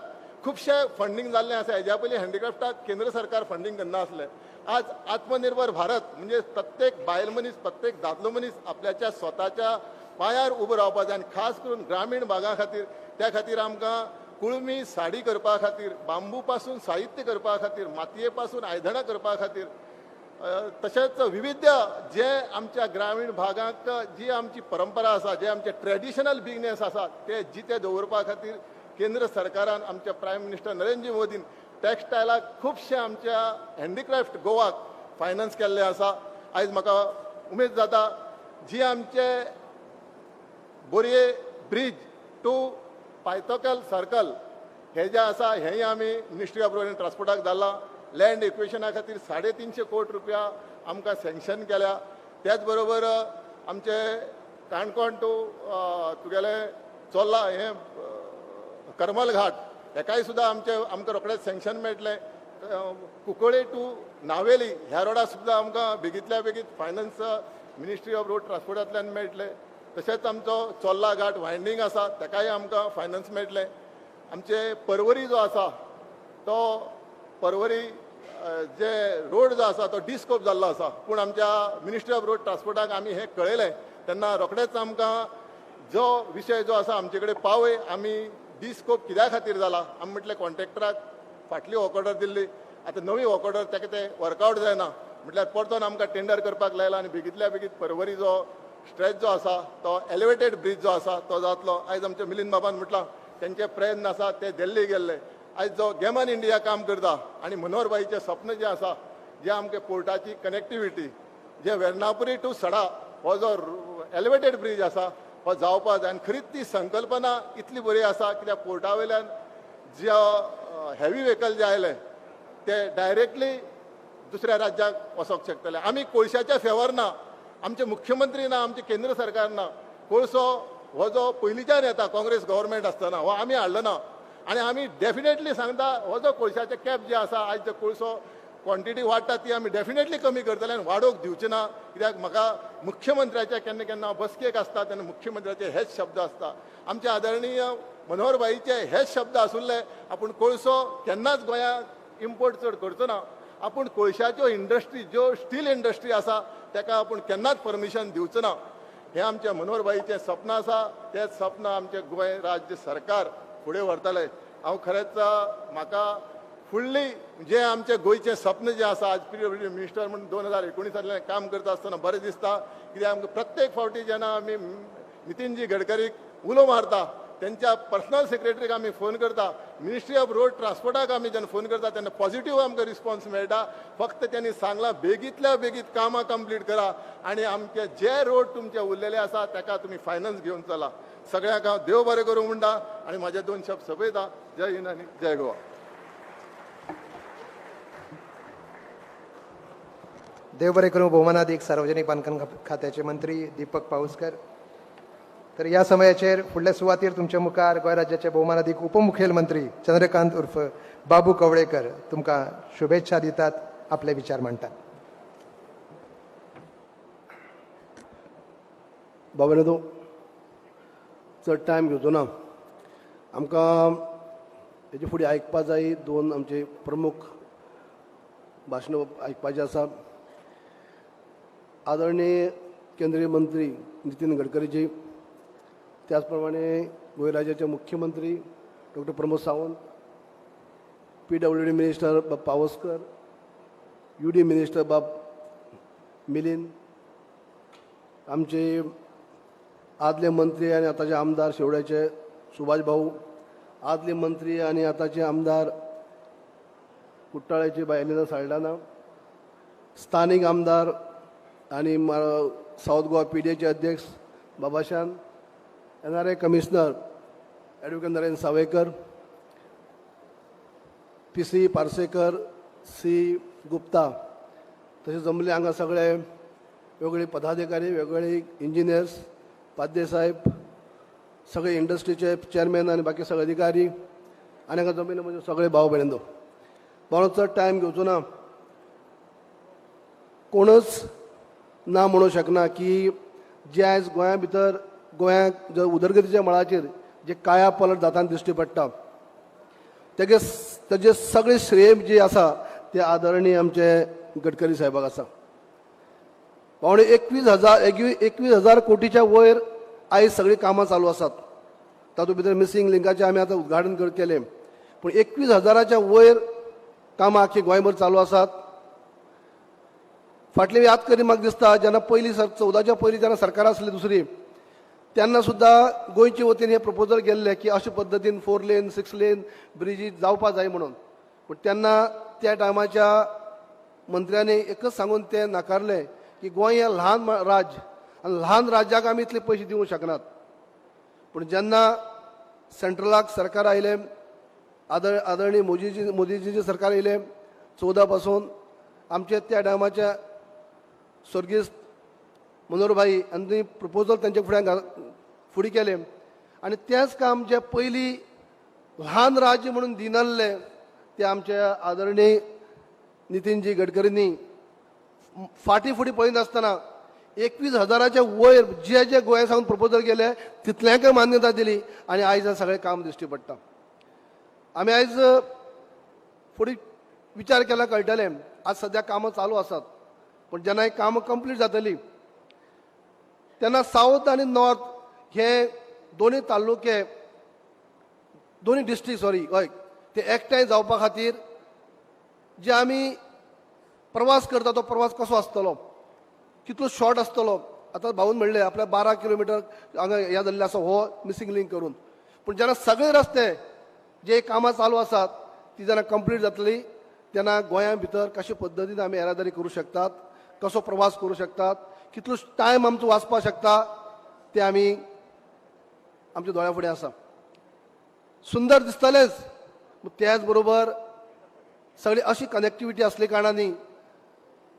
खुबशे फंडींग जाल्लें आसा. हेज्या पयलीं हँडीक्राफ्टाक केंद्र सरकार फंडींग करनासलें. आज आत्मनिर्भर भारत म्हणजे प्रत्येक बायल मनीस, प्रत्येक दादलो मनीस आपल्याच्या स्वताच्या पांयार उबो रावपाचें आनी खास करून ग्रामीण भागा खातीर त्या खातीर आमकां कुळमी साडी करपा खातीर, बांबू पासून साहित्य करपा खातीर, मातये पासून आयदनां करपा खातीर, तशेंच विविध जे आमच्या ग्रामीण भागांक जी आमची परंपरा आसा, जे आमचे ट्रेडिशनल बिझनेस आसा ते जिते दवरपा खातीर केंद्र सरकारान आमच्या प्रायम मिनिस्टर नरेंद्र मोदीन टॅक्सटायलाक खुबशे आमच्या हँडीक्राफ्ट गोवाक फायनान्स केल्ले आसा. आयज म्हाका उमेद जाता जी आमचे बोरये ब्रिज टू पायतोकल सर्कल हे जे आसा हेंय आमी मिनिस्ट्री ऑफ रोड एंड ट्रान्सपोर्टाक धाडलां. लँड एक्विशना खातीर 350 कोटी रुपया आमकां सँक्शन केल्या. त्याच बरोबर आमचे काणकोण टू तुगेले चोल्ला हे करमल घाट हेकाय सुद्दां आमकां रोखडेंच सँक्शन मेळटलें. कुंकळे टू नावेली ह्या रोडाक सुद्दां आमकां बेगींतल्या बेगीन फायनान्स मिनिस्ट्री ऑफ रोड ट्रान्सपोर्टांतल्यान मेळटले. तशेंच आमचो चोल्ला घाट वायंडींग आसा ताकाय आमकां फायनान्स मेळटलें. आमचे पर्वरी जो आसा तो पर्वरी जे रोड जो आसा तो डिस्कोप जाल्लो आसा, पूण आमच्या मिनिस्ट्री ऑफ रोड ट्रान्सपोर्टाक आमी हें कळयलें तेन्ना रोखडेंच आमकां जो विशय जो आसा आमचे कडेन पावय. आमी डिस्कोप कित्या खातीर जाला आमी म्हटलें कॉन्ट्रॅक्टराक फाटली वर्क ऑर्डर दिल्ली, आतां नवी वर्क ऑर्डर ताका तें वर्कआवट जायना म्हटल्यार परतून आमकां टेंडर करपाक लायला आनी बेगींतल्या बेगीन पर्वरी जो स्ट्रेच जो आसा तो एलिवेटेड ब्रिज जो आसा तो जातलो. आयज आमच्या मिलिंद बाबान म्हटलां तेंचे प्रयत्न आसा ते दिल्ली गेल्ले. आयज जो गेमन इंडिया काम करता आनी मनोहरबाईचें सपन जें आसा जे आमगे पोर्टाची कनेक्टिविटी जे वेर्णापुरी टू सडा हो जो एलिवेटेड ब्रिज आसा हो जावपा जाय आनी खरीच ती संकल्पना इतली बरी आसा कित्याक पोर्टा वयल्यान जे हेवी व्हेकल जे आयले ते डायरेक्टली दुसऱ्या राज्याक वचोंक शकतले. आमी कोळशाच्या फेवर ना, आमचे मुख्यमंत्री ना, आमचे केंद्र सरकार ना. कोळसो हो जो पयलींच्यान येता काँग्रेस गव्हर्मेंट आसतना हो आमी हाडलो ना आनी आमी डेफिनेटली सांगता हो जो कोळशाचे कॅप जे आसा आयज जो कोळसो क्वॉन्टिटी वाडटा ती आमी डेफिनेटली कमी करतले आनी वाडोवंक दिवचे ना. कित्याक म्हाका मुख्यमंत्र्याचे केन्ना केन्ना बसकेक आसता तेन्ना मुख्यमंत्र्याचे हेच शब्द आसता. आमचे आदरणीय मनोहर भाईचे हेच शब्द आसुल्ले आपूण कोळसो केन्नाच गोंयांत इम्पोर्ट चड करचो ना. आपूण कोळशाच्यो इंडस्ट्री ज्यो स्टील इंडस्ट्री आसा ताका आपूण केन्नाच परमिशन दिवचो ना. हे आमचे मनोहर भाईचे सपन आसा. तेच सपन आमचे गोंय राज्य सरकार फुडें व्हरतले. हांव खरेंच म्हाका फुडली जे आमचे गोंयचे सपन जे आसा आज पीडब्ल्यूडी मिनिस्टर म्हणून 2019 काम करता आसतना बरें दिसता. कित्याक आमकां प्रत्येक फावटी जेन्ना आमी नितीनजी गडकरीक उलो मारता त्यांच्या पर्सनल सेक्रेटरीक आमी फोन करता, मिनिस्ट्री ऑफ रोड ट्रान्सपोर्टाक आमी जेन्ना फोन करता तेन्ना पॉझिटिव्ह आमकां रिस्पॉन्स मेळटा. फक्त त्यांनी सांगलां बेगींतल्या बेगीत कामां कंप्लीट करा आनी आमचे जे रोड तुमचे उरलेले आसा ताका तुमी फायनान्स घेवन चला. सगळ्यांक हांव देव बरें करूं म्हणटा आनी म्हाजे 2 शब्द सोंपयता. जय हिंद आनी जय गोवा. देव बरें करूं. भोवमानाधिक सार्वजनीक बांदकाम खात्याचे मंत्री दीपक पाऊसकर. तर या समयाचेर फुडल्या सुवातेर तुमच्या मुखार गोंय राज्याचे भोवमानाधिक उपमुखेलमंत्री चंद्रकांत उर्फ बाबू कवळेकर तुमकां शुभेच्छा दितात, आपले विचार मांडटात. बाबा चड टायम घेवचो ना. आमकां हेजे फुडें आयकपा जाय 2 आमचे प्रमुख भाशणां आयकपाचें आसा. आदरणीय केंद्रीय मंत्री नितीन गडकरीजी, त्याच प्रमाणे गोंय राज्याचे मुख्यमंत्री doctor Pramod Sawant, PWD minister बाब पावसकर, यूडी मिनिस्टर बाब मिलिंद, आमचे आदले मंत्री आनी आतांचे आमदार शेवड्याचे सुभाष भाऊ, आदले मंत्री आनी आतांचे आमदार कुट्टाळ्याचे बायलेना साल्डाना, स्थानीक आमदार आनी साऊथ गोवा पीडीएचे अध्यक्ष Babashan, NRI commissioner advocate Narendra Savaikar, PC Parsekar, C Gupta, तशेंच जमले हांगा सगळे वेगवेगळे पदाधिकारी, वेगवेगळे इंजिनियर्स, पाद्ये साहेब, सगळे इंडस्ट्रीचे चेअरमॅन आनी बाकी सगळे अधिकारी आनी हांगा जमिल्ले म्हजे सगळे भाव भयणींनो, म्हणून चड टायम घेवचो ना. कोणच ना म्हणू शकना की जे आयज गोंया भितर गोंयाक जर उदरगतीच्या मळाचेर जे काया पलट जाताना दिश्टी पडटा तेजे सगळे श्रेय जे आसा ते आदरणीय आमचे गडकरी साहेबाक आसा. पावणे 21,000 कोटीच्या वयर आयज सगळीं कामां चालू आसात. तातूंत भितर मिसींग लिंकाचें आमी आतां उद्घाटन केलें, पूण 21,000च्या वयर कामां आख्खी गोंयभर चालू आसात. फाटले याद करी म्हाका दिसता जेन्ना पयलीं 14च्या पयलीं जेन्ना सरकार आसली दुसरी तेन्ना सुद्दां गोंयचे वतीन हे प्रपोजल गेल्ले की अशे पद्दतीन 4 लेन 6 लेन ब्रिजी जावपा जाय म्हणून, पूण तेन्ना त्या टायमाच्या मंत्र्यांनी एकच सांगून ते नाकारले की गोंय हें ल्हान राज्य आनी ल्हान राज्याक आमी इतले पयशे दिवंक शकनात. पूण जेन्ना सेंट्रलाक सरकार आयलें, आदरणीय मोदीजीचे सरकार आयलें 14 पासून, आमचे त्या टायमाच्या स्वर्गीय मनोहर भाई हांणी प्रपोजल तांचे फुडें केलें आनी तेंच काम जे पयलीं ल्हान राज्य म्हणून दिनासले ते आमचे आदरणीय नितीनजी गडकरींनी फाटी फुडें पळयत आसतना 21,000च्या वयर जे गोंया सावन प्रपोजल केले तितल्यांकय मान्यता दिली आनी आयज सगळें काम दिश्टी पडटा. आमी आयज फुडें विचार केला कळटलें, आज सद्या कामां चालू आसात, पूण जेन्ना ही कामां कंप्लीट जातली तेन्ना साऊथ आनी नॉर्थ हे दोनूय तालुके दोनूय डिस्ट्रिक्ट हय ते एकठांय जावपा खातीर जे आमी प्रवास करता तो प्रवास कसो आसतलो, कितलो शॉर्ट आसतलो. आतां भाऊन म्हणलें आपल्या 12 किलोमिटर हांगा हें जाल्लें आसा हो मिसींग लिंक करून, पूण जेन्ना सगळे रस्ते जे कामां चालू आसात ती जेन्ना कंप्लीट जातली तेन्ना गोंया भितर कशे पद्दतीन आमी येरादारी करूं शकतात, कसो प्रवास करूं शकतात, कितलो टायम आमचो वाचपाक शकता ते आम्ही आमच्या दोळ्याफुडें आसा. सुंदर दिसतलेच, त्याच बरोबर सगळी अशी कनेक्टिविटी असले कारणाने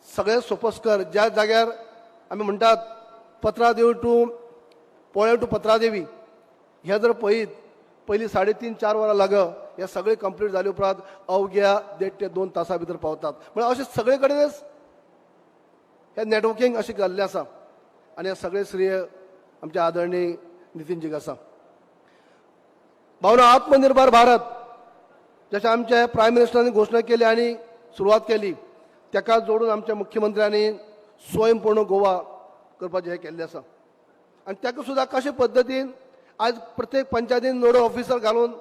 सगळे सोपस्कर ज्या जाग्यार आमी म्हणटात पत्रादेवी टू पोळे टू पत्रादेवी हे जर पळयत पयलीं 3.5-4 वरां लाग हे सगळे कंप्लीट जाले उपरांत अवघ्या 1.5 ते 2 तासां भितर पावतात. म्हणजे अशें सगळे कडेनच हे नेटवर्किंग अशें जाल्लें आसा आनी हे सगळे श्रेय आमच्या आदरणीय नितीनजीक आसा. भावना आत्मनिर्भर भारत जशें आमच्या प्रायम मिनिस्टरांनी घोशणा केली आनी सुरवात केली ताका जोडून आमच्या मुख्यमंत्र्यांनी स्वयंपूर्ण गोवा करपाचें हें केल्लें आसा. आनी ताका सुद्दां कशे पद्दतीन आज प्रत्येक पंचायतीन नोडल ऑफिसर घालून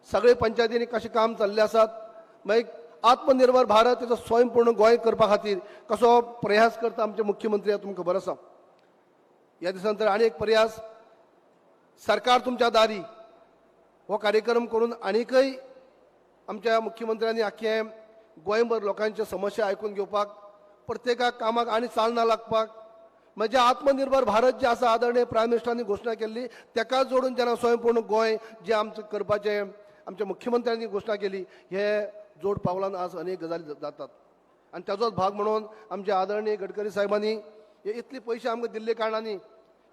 सगळे पंचायतींनी कशें काम चाललें आसात. मागीर आत्मनिर्भर भारत तेजो स्वयंपूर्ण गोंय करपा खातीर कसो प्रयास करता आमचे मुख्यमंत्री तुमकां खबर आसा. ह्या दिसांतर आनी एक प्रयास सरकार तुमच्या दारी हो कार्यक्रम करून आनीकय आमच्या मुख्यमंत्र्यांनी आख्खे गोंयभर लोकांचे समस्या आयकून घेवपाक प्रत्येकाक कामाक आनी चालना लागपाक म्हणजे आत्मनिर्भर भारत जे आसा आदरणीय प्रायम मिनिस्टरांनी घोशणा केल्ली ताका जोडून जेन्ना स्वयंपूर्ण गोंय जे आमचें करपाचें आमच्या मुख्यमंत्र्यांनी घोशणा केली हे जोड पावलान आज अनेक गजाली जातात. आनी ताजोच भाग म्हणून आमचे आदरणीय गडकरी साहेबांनी हे इतले पयशे आमकां दिल्ले कारणांनी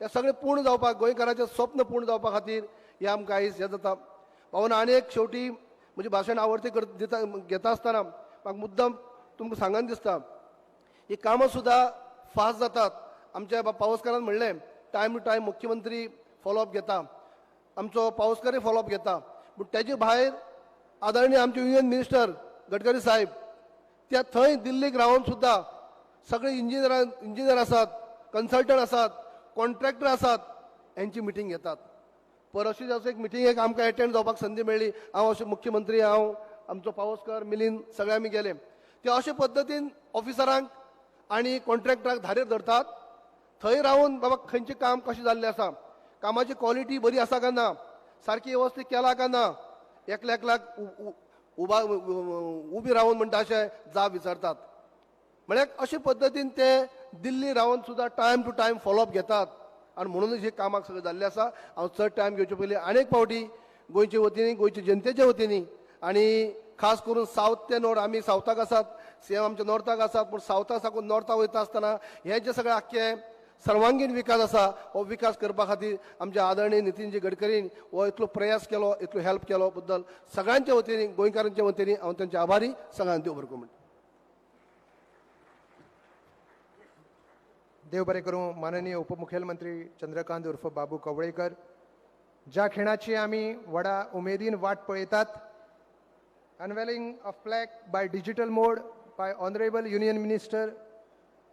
हे सगळे पूर्ण जावपाक गोंयकारांचें स्वप्न पूर्ण जावपा खातीर हे आमकां आयज हे जाता. भावना आनी एक शेवटी म्हजें भाशण आवडते घेता आसतना म्हाका मुद्दम तुमकां सांगन दिसता ही कामां सुद्दां फास्ट जातात. आमच्या पावसकारान म्हणलें टायम टू टायम मुख्यमंत्री फॉलोअप घेता, आमचो पावसकारूय फॉलोअप घेता, पूण तेजे भायर आदरणीय आमचे युनियन मिनिस्टर गडकरी साहेब त्या थंय दिल्लीक रावन सुद्दां सगळे इंजिनियर आसात, कन्सल्टंट आसात, कॉन्ट्रॅक्टर आसात, हेंची मिटींग घेतात. पर अशीच एक मिटींगेक आमकां एटेंड जावपाक संदी मेळ्ळी. हांव अशें मुख्यमंत्री हांव आमचो पावसकर मिलींद सगळे आमी गेले. ते अशे पद्दतीन ऑफिसरांक आनी कॉन्ट्रॅक्टरांक धारेर धरतात. थंय रावन बाबा खंयचें काम कशें जाल्लें आसा, कामाची क्वॉलिटी बरी आसा काय ना, सारकी वेवस्थीत केला काय ना, एकल्याक उबी रावन म्हणटा अशें जाप विचारतात. म्हळ्यार अशे पद्दतीन ते दिल्ली रावन सुद्दां टायम टू टायम फॉलोअप घेतात आनी म्हणूनच हे कामाक सगळें जाल्लें आसा. हांव चड टायम घेवचे पयलीं अनेक फावटी गोंयचे वतीन गोंयचे जनतेचे वतीन आनी खास करून सावथ ते नॉर्थ आमी सावथाक आसात, सीएम आमच्या नॉर्थाक आसात, पूण सावथा साकून नॉर्थाक वयता आसतना हे जे सगळे आख्खे सर्वांगीण विकास आसा हो विकास करपा खातीर आमच्या आदरणीय नितीनजी गडकरीन हो इतलो प्रयास केलो, इतलो हेल्प केलो बद्दल सगळ्यांच्या वतीन गोंयकारांच्या वतीन हांव तांचे आभारी. सगळ्यांक देव बरें करूं म्हणटा. देव बरें करूं. माननीय उपमुख्यमंत्री चंद्रकांत उर्फ बाबू कवळेकर, ज्या खिणाची आमी व्हडा उमेदीन वाट पळयतात, unveiling of flag by digital mode by honourable union minister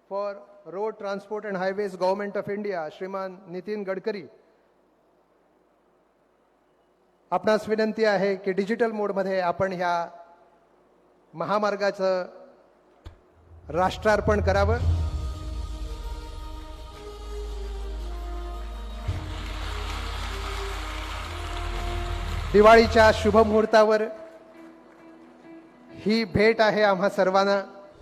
for road transport and highways government of India श्रीमान नितीन गडकरी, आपणास विनंती आहे की डिजिटल मोडमध्ये आपण ह्या महामार्गाचं राष्ट्रार्पण करावं. दिवाळीच्या शुभ मुहूर्तावर ही भेट आहे आम्हा सर्वांना.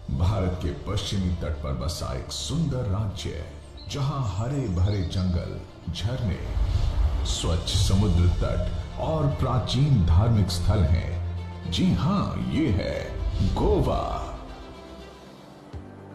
भारत के पश्चिमी तट पर बसा एक सुंदर राज्य जहां हरे भरे जंगल, झरने, स्वच्छ समुद्र तट और प्राचीन धार्मिक स्थल हैं. जी हां, ये है गोवा.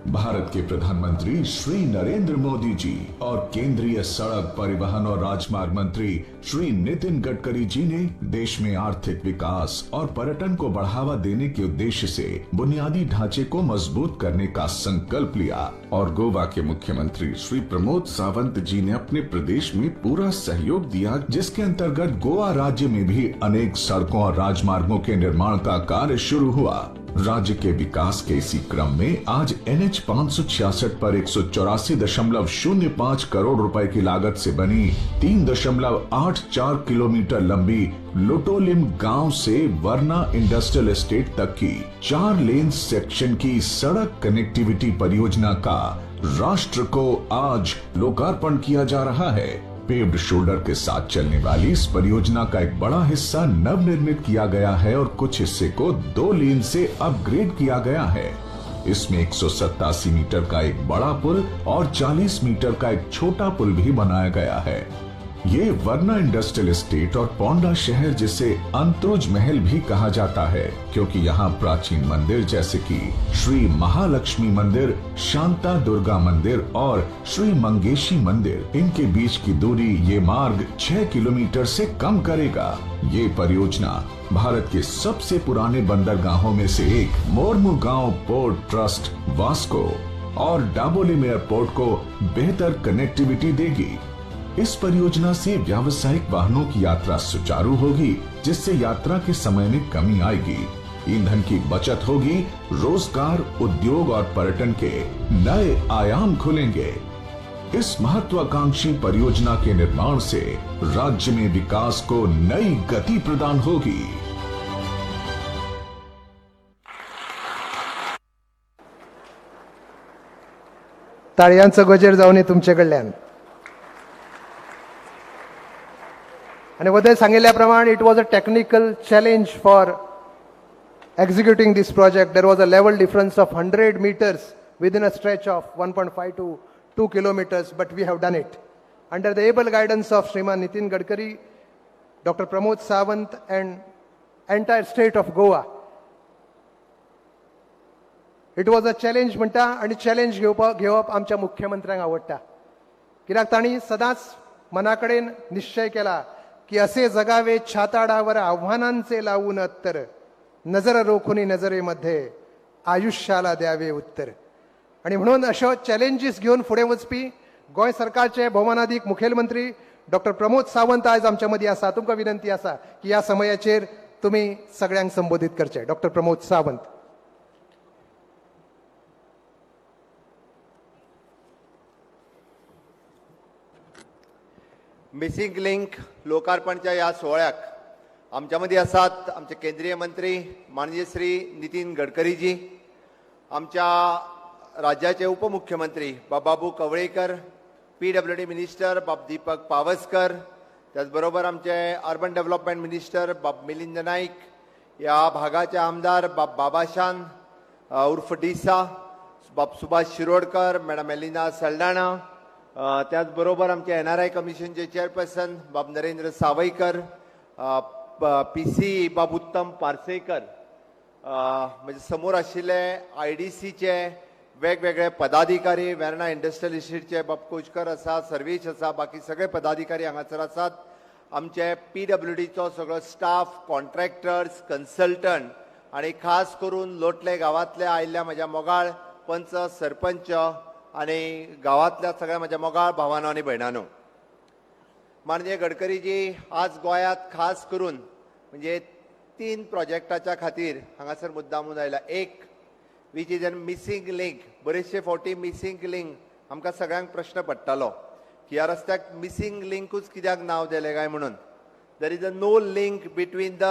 भारत के प्रधानमंत्री श्री नरेंद्र मोदी जी और केंद्रीय सड़क परिवहन और राजमार्ग मंत्री श्री नितिन गडकरी जी ने देश में आर्थिक विकास और पर्यटन को बढ़ावा देने के उद्देश्य से बुनियादी ढांचे को मजबूत करने का संकल्प लिया और गोवा के मुख्यमंत्री श्री प्रमोद सावंत जी ने अपने प्रदेश में पूरा सहयोग दिया, जिसके अंतर्गत गोवा राज्य में भी अनेक सड़कों और राजमार्गों के निर्माण का कार्य शुरू हुआ. राज्य के विकास के इसी क्रम में आज NH 566 पर 184.05 करोड़ रुपए की लागत से बनी 3.84 किलोमीटर लंबी लोटोलिम गांव से वर्ना इंडस्ट्रियल एस्टेट तक की 4 लेन सेक्शन की सड़क कनेक्टिविटी परियोजना का राष्ट्र को आज लोकार्पण किया जा रहा है. पेव्ड शोल्डर के साथ चलने वाली इस परियोजना का एक बड़ा हिस्सा नवनिर्मित किया गया है और कुछ हिस्से को 2 लेन से अपग्रेड किया गया है. इसमें 187 मीटर का एक बड़ा पुल और 40 मीटर का एक छोटा पुल भी बनाया गया है। ये वर्ना इंडस्ट्रियल एस्टेट और पोंडा शहर, जिसे अंत्रुज महल भी कहा जाता है, क्योंकि यहाँ प्राचीन मंदिर जैसे कि श्री महालक्ष्मी मंदिर, शांता दुर्गा मंदिर और श्री मंगेशी मंदिर, इनके बीच की दूरी ये मार्ग 6 किलोमीटर से कम करेगा। ये परियोजना भारत के सबसे पुराने बंदरगाहों में से एक मोरमुगांव पोर्ट ट्रस्ट, वास्को और डाबोलिम एयरपोर्ट को बेहतर कनेक्टिविटी देगी। इस परियोजना से व्यावसायिक वाहनों की यात्रा सुचारू होगी, जिससे यात्रा के समय में कमी आएगी, ईंधन की बचत होगी, रोजगार, उद्योग और पर्यटन के नए आयाम खुलेंगे। इस महत्वाकांक्षी परियोजना के निर्माण से राज्य में विकास को नई गति प्रदान होगी। ताळयांचं गजर जाऊन तुमचे कडल्यान. आणि वदय सांगिल्ल्याप्रमाणे it was a technical challenge for executing this project. There was a level difference of 100 meters within a stretch of 1.5 to 2 kilometers, but we have done it. Under the able guidance of Shriman Nitin Gadkari, Dr. Pramod Sawant and entire state of Goa. It was a challenge म्हणटा आणि challenge घेवप आमच्या मुख्यमंत्र्यांक आवडटा, कित्याक तांणी सदांच मनाकडेन निश्चय केला की असे जगावे छाताडावर आव्हानांचे लावून उत्तर, नजर रोखुनी नजरेमध्ये आयुष्याला द्यावे उत्तर. आणि म्हणून अशो चॅलेंजीस घेऊन फुडें वचपी गोंय सरकारचे भौमानाधिक मुखेलमंत्री डॉक्टर प्रमोद सावंत आज आमच्या मदीं आसा. तुमकां विनंती आसा की ह्या समयाचेर तुमी सगळ्यांक संबोधित करचे. Doctor Pramod Sawant. Missing link लोकार्पणच्या या सोहळ्याक आमच्या मदीं आसात आमचे केंद्रीय मंत्री माननीय श्री नितीन गडकरीजी, आमच्या राज्याचे उपमुख्यमंत्री बाबू कवळेकर, PWD मिनिस्टर बाब दीपक पावसकर, त्याचबरोबर आमचे अर्बन डेव्हलपमेंट मिनिस्टर बाब मिलिंद नाईक, या भागाचे आमदार बाब बाबाशान उर्फ डीसा, बाब सुभाष शिरोडकर, मॅडम एलिना सल्डाणा, त्याचबरोबर आमचे NRI कमिशनचे चेअरपर्सन बाब नरेंद्र सावयकर, PC बाब उत्तम पार्सेकर, म्हणजे समोर आशिल्ले IDCचे वेगवेगळे पदाधिकारी, वेर्ना इंडस्ट्रियल इस्टेटचे बाब कोचकर आसा, सर्वेश आसा, बाकी सगळे पदाधिकारी हांगासर आसात. आमचे PWDचो सगळो स्टाफ, कॉन्ट्रॅक्टर्स, कन्सल्टंट आणि खास करून लोटले गावातले आयिल्ल्या म्हज्या मोगाळ पंच, सरपंच आणि गावातल्या सगळ्या म्हज्या मोगाळ भावांनो आणि भयणांनो, माननीय गडकरीजी आज गोंयांत खास करून म्हणजे 3 प्रोजेक्टाच्या खातीर हांगासर मुद्दामून आयला. एक which is an missing link. बरेचशे फावटी मिसिंग लिंक आमकां सगळ्यांक प्रश्न पडटालो की ह्या रस्त्याक मिसिंग लिंकूच कित्याक नांव दिलें काय म्हणून. There is a no link between the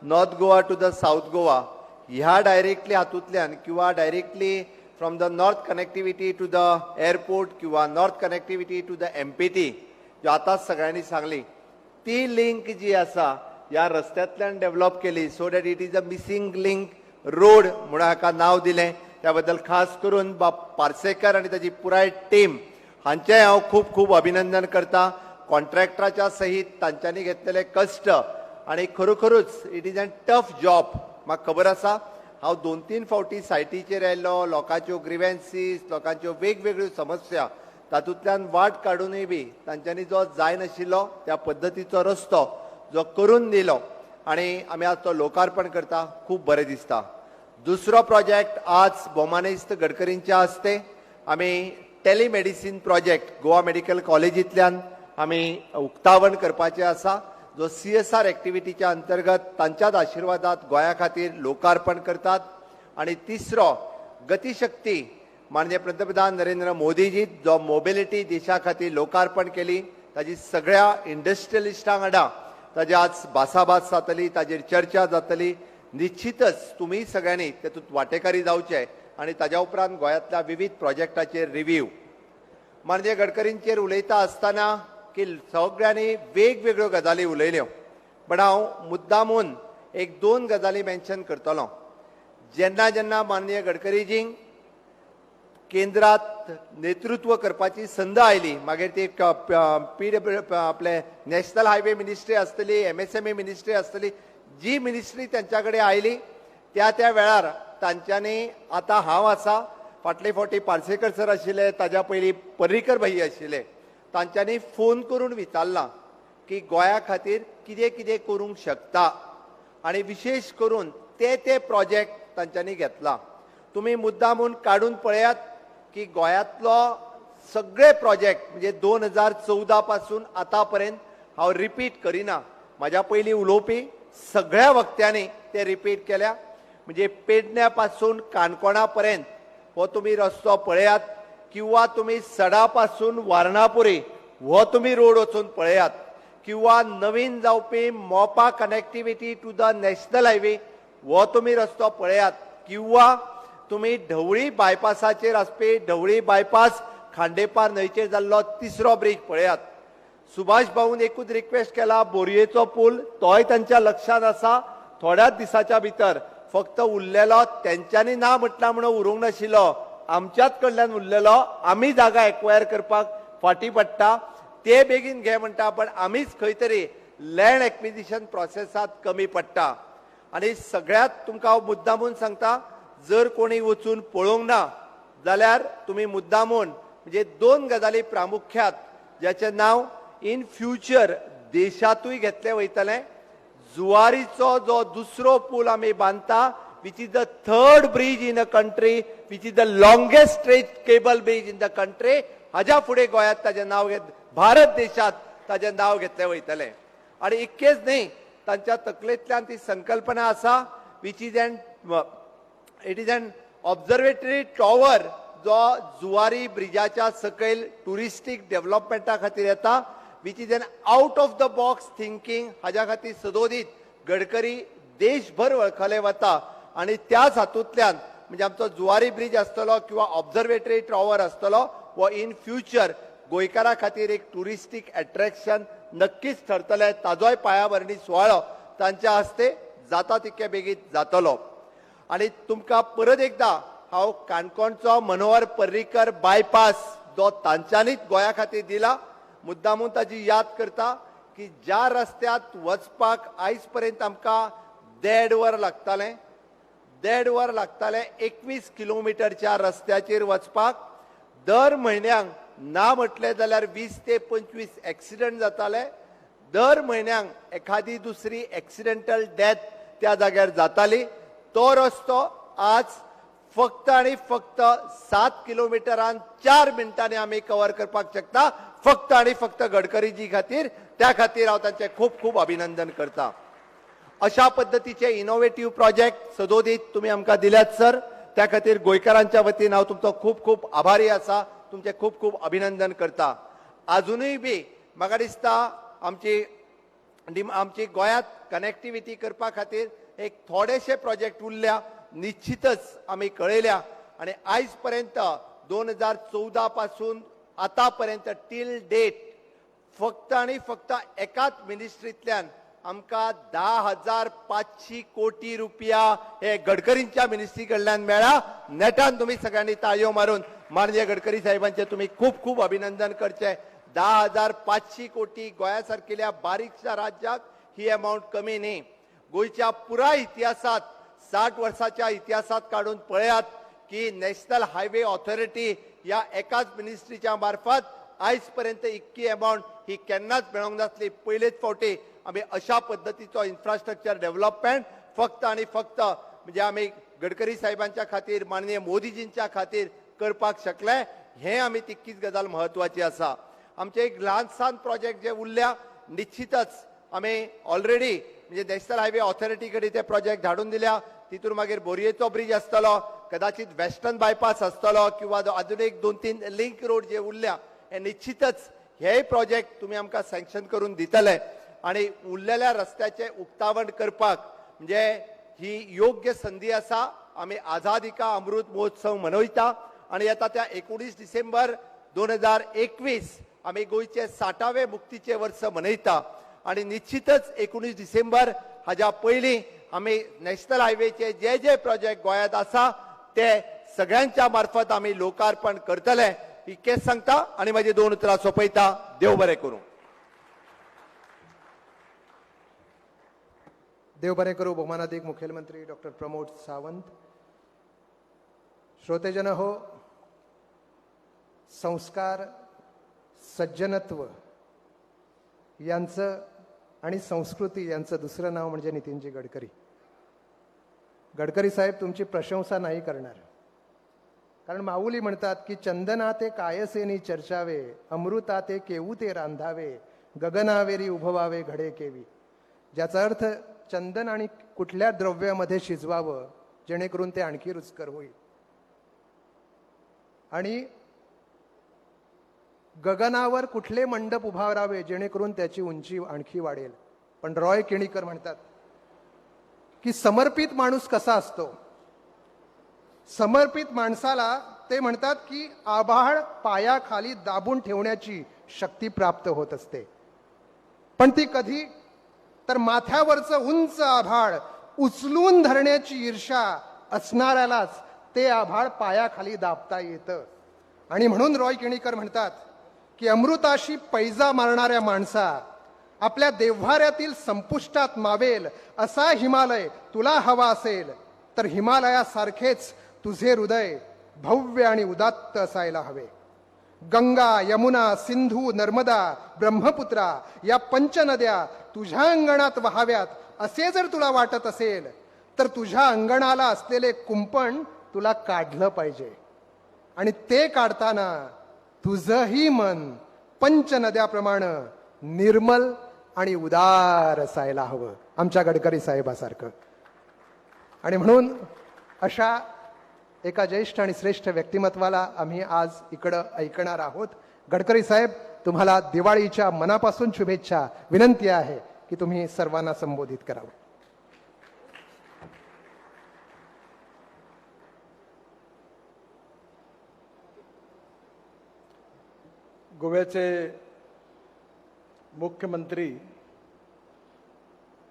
north Goa to the south Goa. ह्या डायरेक्टली हातूंतल्यान किंवा directly from the north connectivity to the airport किंवा north connectivity to the MPT जो आतांच सगळ्यांनी सांगली, ती लिंक जी आसा ह्या रस्त्यांतल्यान डेव्हलप केली. So that it is a missing link road म्हणून हाका नांव दिलें. त्या बद्दल खास करून बाब पार्सेकर आणि ताची पुराय टीम हांचें हांव खूब खूब अभिनंदन करता. कॉन्ट्रॅक्टराच्या सहीत तांच्यांनी घेतलेले कश्ट आणि खरोखरूच it is a tough job. म्हाका खबर आसा, हांव 2-3 फावटी सायटीचेर आयिल्लो, लोकांच्यो ग्रिव्हन्सीस, लोकांच्यो वेगवेगळ्यो समस्या तातूंतल्यान वाट काडूनय बी तांच्यांनी जो जाय नाशिल्लो त्या पद्दतीचो रस्तो जो करून दिलो आणि आमी आज तो लोकार्पण करता, खूब बरें दिसता. दुसरो प्रोजेक्ट आज भौमानिस्त गडकरींच्या हस्ते आमी टेलिमेडिसिन प्रोजेक्ट गोवा मेडिकल कॉलेजींतल्यान आमी उक्तावण करपाचें आसा, जो CSR एक्टिविटीच्या अंतर्गत तांच्याच आशिर्वादात गोंया खातीर लोकार्पण करतात. आणि तिसरो गतिशक्ती माननीय पंतप्रधान नरेंद्र मोदीजी जो मोबिलिटी देशा खातीर लोकार्पण केली, ताजी सगळ्या इंडस्ट्रियलिस्टांक हाडा, ताजी आज भासाभास जातली, ताजेर चर्चा जातली. निश्चितच तुम्ही सगळ्यांनी तातूंत वांटेकारी जावचे आणि ताज्या उपरांत गोंयांतल्या विविध प्रोजेक्टाचेर रिव्ह्यू. माननीय गडकरींचेर उलयता आसतना की सगळ्यांनी वेगवेगळ्यो गजाली उलयल्यो, पण हांव मुद्दामून 1-2 गजाली मेन्शन करतलों. जेन्ना जेन्ना माननीय गडकरीजींक केंद्रात नेतृत्व करपाची संद आयली. मागीर ती आपले नॅशनल हायवे मिनिस्ट्री आसतली, MSME मिनिस्ट्री आसतली, जी मिनिस्ट्री त्यांच्या कडेन आयली त्या वेळार तांच्यांनी, आतां हांव आसा, फाटले फावटी पार्सेकर सर आशिल्ले, ताज्या पयलीं पर्रीकर भाई आशिल्ले, तांच्यांनी फोन करून विचारलां की गोंया खातीर कितें कितें करूंक शकता, आनी विशेष करून ते प्रोजेक्ट तांच्यांनी घेतला. तुम्ही मुद्दामून काडून पळयात की गोंयांतलो सगळे प्रोजेक्ट म्हणजे 2014 पासून आतापर्यंत हांव रिपीट करिना, म्हाज्या पयलीं उलोवपी सगळ्या वक्त्यांनी ते रिपीट केल्या. म्हणजे पेडण्या पासून काणकोणा पर्यंत हो तुम्ही रस्तो पळयात, किंवा तुम्ही सडा पासून वारणापुरी हो तुम्ही रोड वचून पळयात, किंवा नवीन जावपी Mopa connectivity to the national highway हो तुम्ही रस्तो पळयात, किंवा तुम्ही ढवळी बायपासाचेर आसपी ढवळी बायपास खांडेपार न्हंयचेर जाल्लो तिसरो ब्रिज पळयात. सुभाष भाऊन एकूच रिक्वेस्ट केला, बोरयेचो पूल तोय तांच्या लक्षात आसा. थोड्याच दिसाच्या भितर फक्त उरलेलो तेंच्यांनी ना म्हटला म्हणून उरूंक नाशिल्लो, आमच्याच कडल्यान उरलेलो, आमी जागा एक्वायर करपाक फाटी पडटा, ते बेगीन घे म्हणटा, पण आमीच खंय तरी लँड एक्विजिशन प्रोसेसात कमी पडटा. आनी सगळ्यात तुमकां हांव मुद्दामून सांगता, जर कोणी वचून पळोवंक ना जाल्यार तुम्ही मुद्दामून म्हणजे 2 गजाली प्रामुख्यात ज्याचे नाव इन फ्युचर देशातूय घेतले वयतले. जुवारीचो जो दुसरो पूल आमी बांदता, which is the 3rd bridge in a country, which is the longest straight cable bridge in the country. हाज्या फुडें गोंयांत ताजें नाव भारत देशात ताजें नाव घेतले वयतले. आनी इतकेच न्ही, तांच्या तकलेंतल्यान ती संकल्पना आसा, which is it is an observatory tower जो जुवारी ब्रिजाच्या सकयल टुरिस्टीक डेव्हलपमेंटा खातीर येता, which is an out of the box thinking. हाज्या खातीर सदोदीत गडकरी देशभर वळखले वता. आनी त्याच हातूंतल्यान म्हणजे आमचो जुवारी ब्रिज आसतलो किंवा ऑब्झर्वेटरी टॉवर आसतलो, वो इन फ्युचर गोंयकारां खातीर एक टुरिस्टीक अट्रॅक्शन नक्कीच ठरतले. ताजोय पायाभरणी सुवाळो तांच्या हस्ते जाता तितके बेगीन जातलो. आणि तुमकां परत एकदा हांव काणकोणचो मनोहर पर्रीकर बायपास जो तांच्यांनीच गोंया खातीर दिला, मुद्दामून ताची याद करता की ज्या रस्त्यात वचपाक आयज पर्यंत आमकां 1.5 वर लागताले, 1.5 वर लागताले 21 किलोमिटरच्या रस्त्याचेर वचपाक. दर म्हयन्याक ना म्हटले जाल्यार 20 ते 25 एक्सिडंट जाताले. दर म्हयन्याक एखादी दुसरी एक्सिडेंटल डेथ त्या जाग्यार जाताली. तो रस्तो आज फक्त आणि फक्त 7 किलोमिटरान 4 मिनटांनी आम्ही कव्हर करपाक शकता, फक्त आणि फक्त गडकरीजी खातीर. त्या खातीर हांव तांचे खूप खूप अभिनंदन करता. अशा पद्धतीचे इनोव्हेटिव्ह प्रोजेक्ट सदोदीत तुम्ही आमकां दिल्यात सर, त्या खातीर गोंयकारांच्या वतीन हांव तुमचो खूप खूप आभारी आसा, तुमचे खूप खूप अभिनंदन करता. अजूनय बी म्हाका दिसता आमची गोंयांत कनेक्टिविटी करपा खातीर एक थोडेशे प्रोजेक्ट उरल्या, निश्चितच आम्ही कळयल्या. आणि आयज पर्यंत 2014 पासून आतापर्यंत टील डेट फक्त आणि फक्त एकाच मिनिस्ट्रींतल्यान आमकां 10,500 कोटी रुपया हे गडकरींच्या मिनिस्ट्री कडल्यान मेळ्ळा. नेटान तुम्ही सगळ्यांनी ताळयो मारून माननीय गडकरी साहेबांचे तुम्ही खूप खूप अभिनंदन करचे. 10,500 कोटी गोंया सारकिल्या बारीकशा राज्याक ही अमाउंट कमी न्ही. गोयच्या पुराय इतिहासात 60 वर्षाच्या इतिहासात काढून पळयात की नॅशनल हायवे ऑथॉरिटी या एकाच मिनिस्ट्रीच्या मार्फत आयज पर्यंत इतकी अमाउंट ही केन्नाच मेळोंक नासली. पयलेच फावटी आमी अशा पद्धतीचो इन्फ्रास्ट्रक्चर डेव्हलपमेंट फक्त आणि फक्त म्हणजे आमी गडकरी साहेबांच्या खातीर, माननीय मोदीजींच्या खातीर करपाक शकले. हे आमी तितकीच गजाल महत्वाची आसा. आमचे एक ल्हानसान प्रोजेक्ट जे उरल्या, निश्चितच आमी ऑलरेडी म्हणजे नॅशनल हायवे ऑथॉरिटी कडेन ते प्रोजेक्ट धाडून दिल्या. तितून मागीर बोरयेचो ब्रिज आसतलो, कदाचित वेस्टर्न बायपास आसतलो, किंवा अजून एक 2-3 लिंक रोड जे उरल्या, हे निश्चितच हे प्रोजेक्ट तुम्ही आमकां सँक्शन करून दितले. आणि उरलेल्या रस्त्याचे उक्तावण करपाक म्हणजे ही योग्य संधी आसा. आमी आझादी का अमृत महोत्सव मनयता आणि आता त्या 19 डिसेंबर 2021 आमी गोयचे 60वे मुक्तीचे वर्ष मनयता. आणि निश्चितच 19 डिसेंबर हाज्या पयलीं आमी नॅशनल हायवेचे जे जे प्रोजेक्ट गोंयांत आसा ते सगळ्यांच्या मार्फत आम्ही लोकार्पण करतले इतकेच सांगता आणि माझी 2 उतरां सोपयता. देव बरें करूं. देव बरें करूं. भौमानाधिक मुखेलमंत्री डॉक्टर प्रमोद सावंत. श्रोतेजन हो, संस्कार, सज्जनत्व यांचं आणि संस्कृती यांचं दुसरं नाव म्हणजे नितीनजी गडकरी. गडकरी साहेब तुमची प्रशंसा नाही करणार, कारण माऊली म्हणतात की चंदना ते कायसेनी चर्चावे, अमृता ते केऊ ते रांधावे, गगनावेरी उभवावे घडे केवी. ज्याचा अर्थ चंदन आणि कुठल्या द्रव्यामध्ये शिजवावं जेणेकरून ते आणखी रुचकर होईल, आणि गगनावर कुठले मंडप उभारावे जेणेकरून त्याची उंची आणखी वाढेल. पण रॉय केणीकर म्हणतात की समर्पित माणूस कसा असतो. समर्पित माणसाला ते म्हणतात की आभाळ पायाखाली दाबून ठेवण्याची शक्ती प्राप्त होत असते, पण ती कधी तर माथ्यावरचं उंच आभाळ उचलून धरण्याची ईर्ष्या असणाऱ्यालाच ते आभाळ पायाखाली दाबता येतं. आणि म्हणून रॉय केणीकर म्हणतात की अमृताशी पैजा मारणाऱ्या माणसा आपल्या देव्हाऱ्यातील संपुष्टात मावेल असा हिमालय तुला हवा असेल तर हिमालयासारखेच तुझे हृदय भव्य आणि उदात्त असायला हवे. गंगा, यमुना, सिंधू, नर्मदा, ब्रह्मपुत्रा या पंचनद्या तुझ्या अंगणात वहाव्यात असे जर तुला वाटत असेल तर तुझ्या अंगणाला असलेले कुंपण तुला काढलं पाहिजे, आणि ते काढताना तुझंही मन पंचनद्याप्रमाणे निर्मल आणि उदार असायला हवं, आमच्या गडकरी साहेबासारखं. आणि म्हणून अशा एका ज्येष्ठ आणि श्रेष्ठ व्यक्तिमत्वाला आम्ही आज इकडं ऐकणार आहोत. गडकरी साहेब, तुम्हाला दिवाळीच्या मनापासून शुभेच्छा. विनंती आहे की तुम्ही सर्वांना संबोधित करावं. गोव्याचे मुख्यमंत्री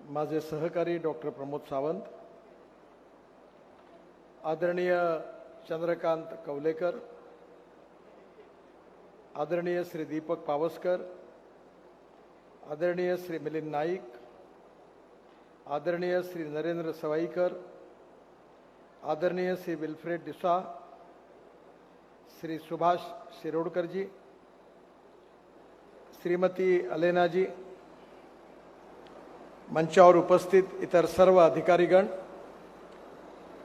माझे सहकारी डॉक्टर प्रमोद सावंत, आदरणीय चंद्रकांत कवलेकर, आदरणीय श्री दीपक पावसकर, आदरणीय श्री मिलिंद नाईक, आदरणीय श्री नरेंद्र सवाईकर, आदरणीय श्री विल्फ्रेड डिसा, श्री सुभाष शिरोडकरजी, श्रीमती अलेनाजी, मंचावर उपस्थित इतर सर्व अधिकारीगण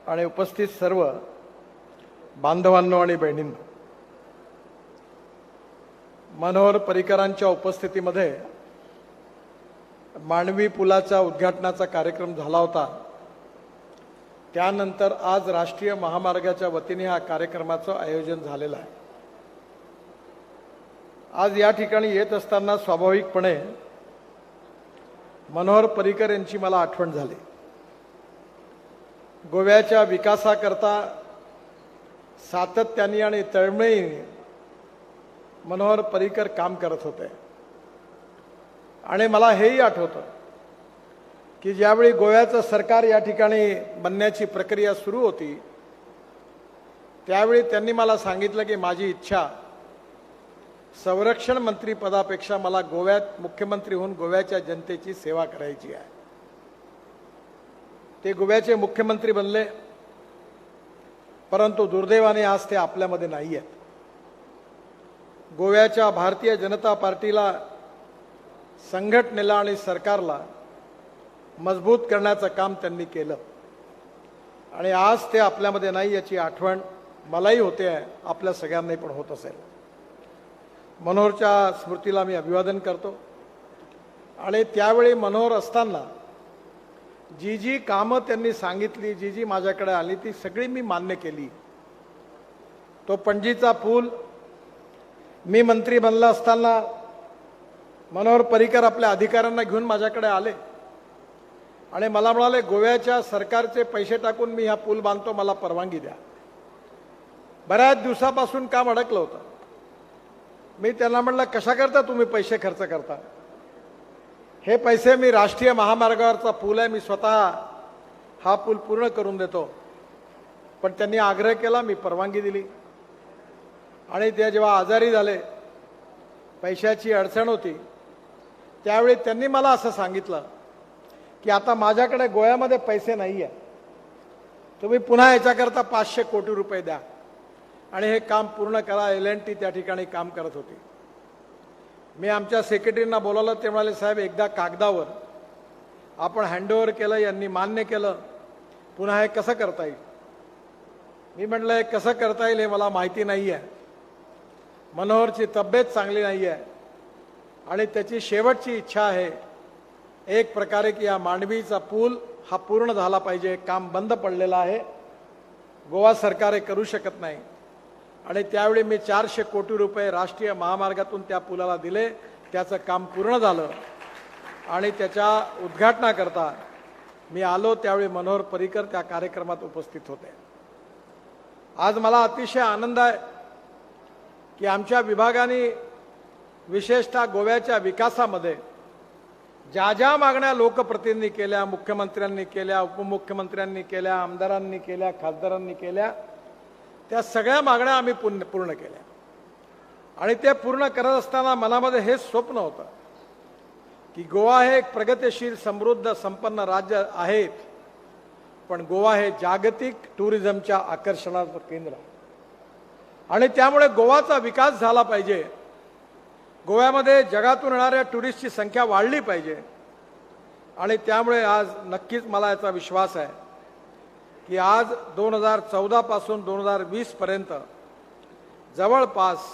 आणि उपस्थित सर्व बांधवांनो आणि बहिणींनो, मनोहर पर्रिकरांच्या उपस्थितीमध्ये मांडवी पुलाच्या उद्घाटनाचा कार्यक्रम झाला होता. त्यानंतर आज राष्ट्रीय महामार्गाच्या वतीने हा कार्यक्रमाचं आयोजन झालेलं आहे. आज या ठिकाणी येत असताना स्वाभाविकपणे मनोहर पर्रिकर यांची मला आठवण झाली. गोव्याच्या विकासाकरता सातत्याने आणि तळमळीने मनोहर पर्रिकर काम करत होते. आणि मला हेही आठवतं की ज्यावेळी गोव्याचं सरकार या ठिकाणी बनण्याची प्रक्रिया सुरू होती त्यावेळी त्यांनी मला सांगितलं की माझी इच्छा संरक्षण मंत्री पदापेक्षा मला गोव्यात मुख्यमंत्री होऊन गोव्याच्या जनतेची सेवा करायची आहे. ते गोव्याचे मुख्यमंत्री बनले, परंतु दुर्दैवाने आज ते आपल्यामध्ये नाही आहेत. गोव्याच्या भारतीय जनता पार्टीला, संघटनेला आणि सरकारला मजबूत करण्याचं काम त्यांनी केलं आणि आज ते आपल्यामध्ये नाही याची आठवण मलाही होते आहे, आपल्या सगळ्यांनाही पण होत असेल. मनोहरच्या स्मृतीला मी अभिवादन करतो. आणि त्यावेळी मनोहर असताना जी जी कामं त्यांनी सांगितली, जी जी माझ्याकडे आली ती सगळी मी मान्य केली. तो पणजीचा पूल मी मंत्री बनला असताना मनोहर पर्रिकर आपल्या अधिकाऱ्यांना घेऊन माझ्याकडे आले आणि मला म्हणाले, गोव्याच्या सरकारचे पैसे टाकून मी हा पूल बांधतो, मला परवानगी द्या. बऱ्याच दिवसापासून काम अडकलं होतं. मी त्यांना म्हटलं, कशा करता तुम्ही पैसे खर्च करता? हे पैसे मी राष्ट्रीय महामार्गावरचा पूल आहे, मी स्वतः हा पूल पूर्ण करून देतो, पण त्यांनी आग्रह केला, मी परवानगी दिली आणि ते जेव्हा आजारी झाले, पैशाची अडचण होती, त्यावेळी त्यांनी मला असं सांगितलं की आता माझ्याकडे गोव्यामध्ये पैसे नाही आहे, तुम्ही पुन्हा याच्याकरता 500 कोटी रुपये द्या आणि हे काम पूर्ण करा. L&T त्या ठिकाणी काम करत होती. मी आमच्या सेक्रेटरींना बोलावलं, ते म्हणाले साहेब एकदा कागदावर आपण हँडओव्हर केलं, यांनी मान्य केलं, पुन्हा हे कसं करता येईल. मी म्हटलं हे कसं करता येईल हे मला माहिती नाही आहे. मनोहरची तब्येत चांगली नाही आहे आणि त्याची शेवटची इच्छा आहे एक प्रकारे की या मांडवीचा पूल हा पूर्ण झाला पाहिजे. काम बंद पडलेला आहे, गोवा सरकार हे करू शकत नाही. आणि त्यावेळी मी 400 कोटी रुपये राष्ट्रीय महामार्गातून त्या पुलाला दिले. त्याचं काम पूर्ण झालं आणि त्याच्या उद्घाटनाकरता मी आलो, त्यावेळी मनोहर पर्रिकर त्या कार्यक्रमात उपस्थित होते. आज मला अतिशय आनंद आहे की आमच्या विभागाने विशेषतः गोव्याच्या विकासामध्ये ज्या ज्या मागण्या लोकप्रतिनिधींनी केल्या, मुख्यमंत्र्यांनी केल्या, उपमुख्यमंत्र्यांनी केल्या, आमदारांनी केल्या, खासदारांनी केल्या, त्या सगळ्या मागण्या आम्ही पूर्ण केल्या. आणि ते पूर्ण करत असताना मनामध्ये हे स्वप्न होतं की गोवा हे एक प्रगतिशील, समृद्ध, संपन्न राज्य आहे, पण गोवा हे जागतिक टुरिझमच्या आकर्षणाचं केंद्र आहे आणि त्यामुळे गोवाचा विकास झाला पाहिजे. गोव्यामध्ये जगातून येणाऱ्या टुरिस्टची संख्या वाढली पाहिजे. आणि त्यामुळे आज नक्कीच मला याचा विश्वास आहे की आज 2014 पासून 2020 पर्यंत जवळपास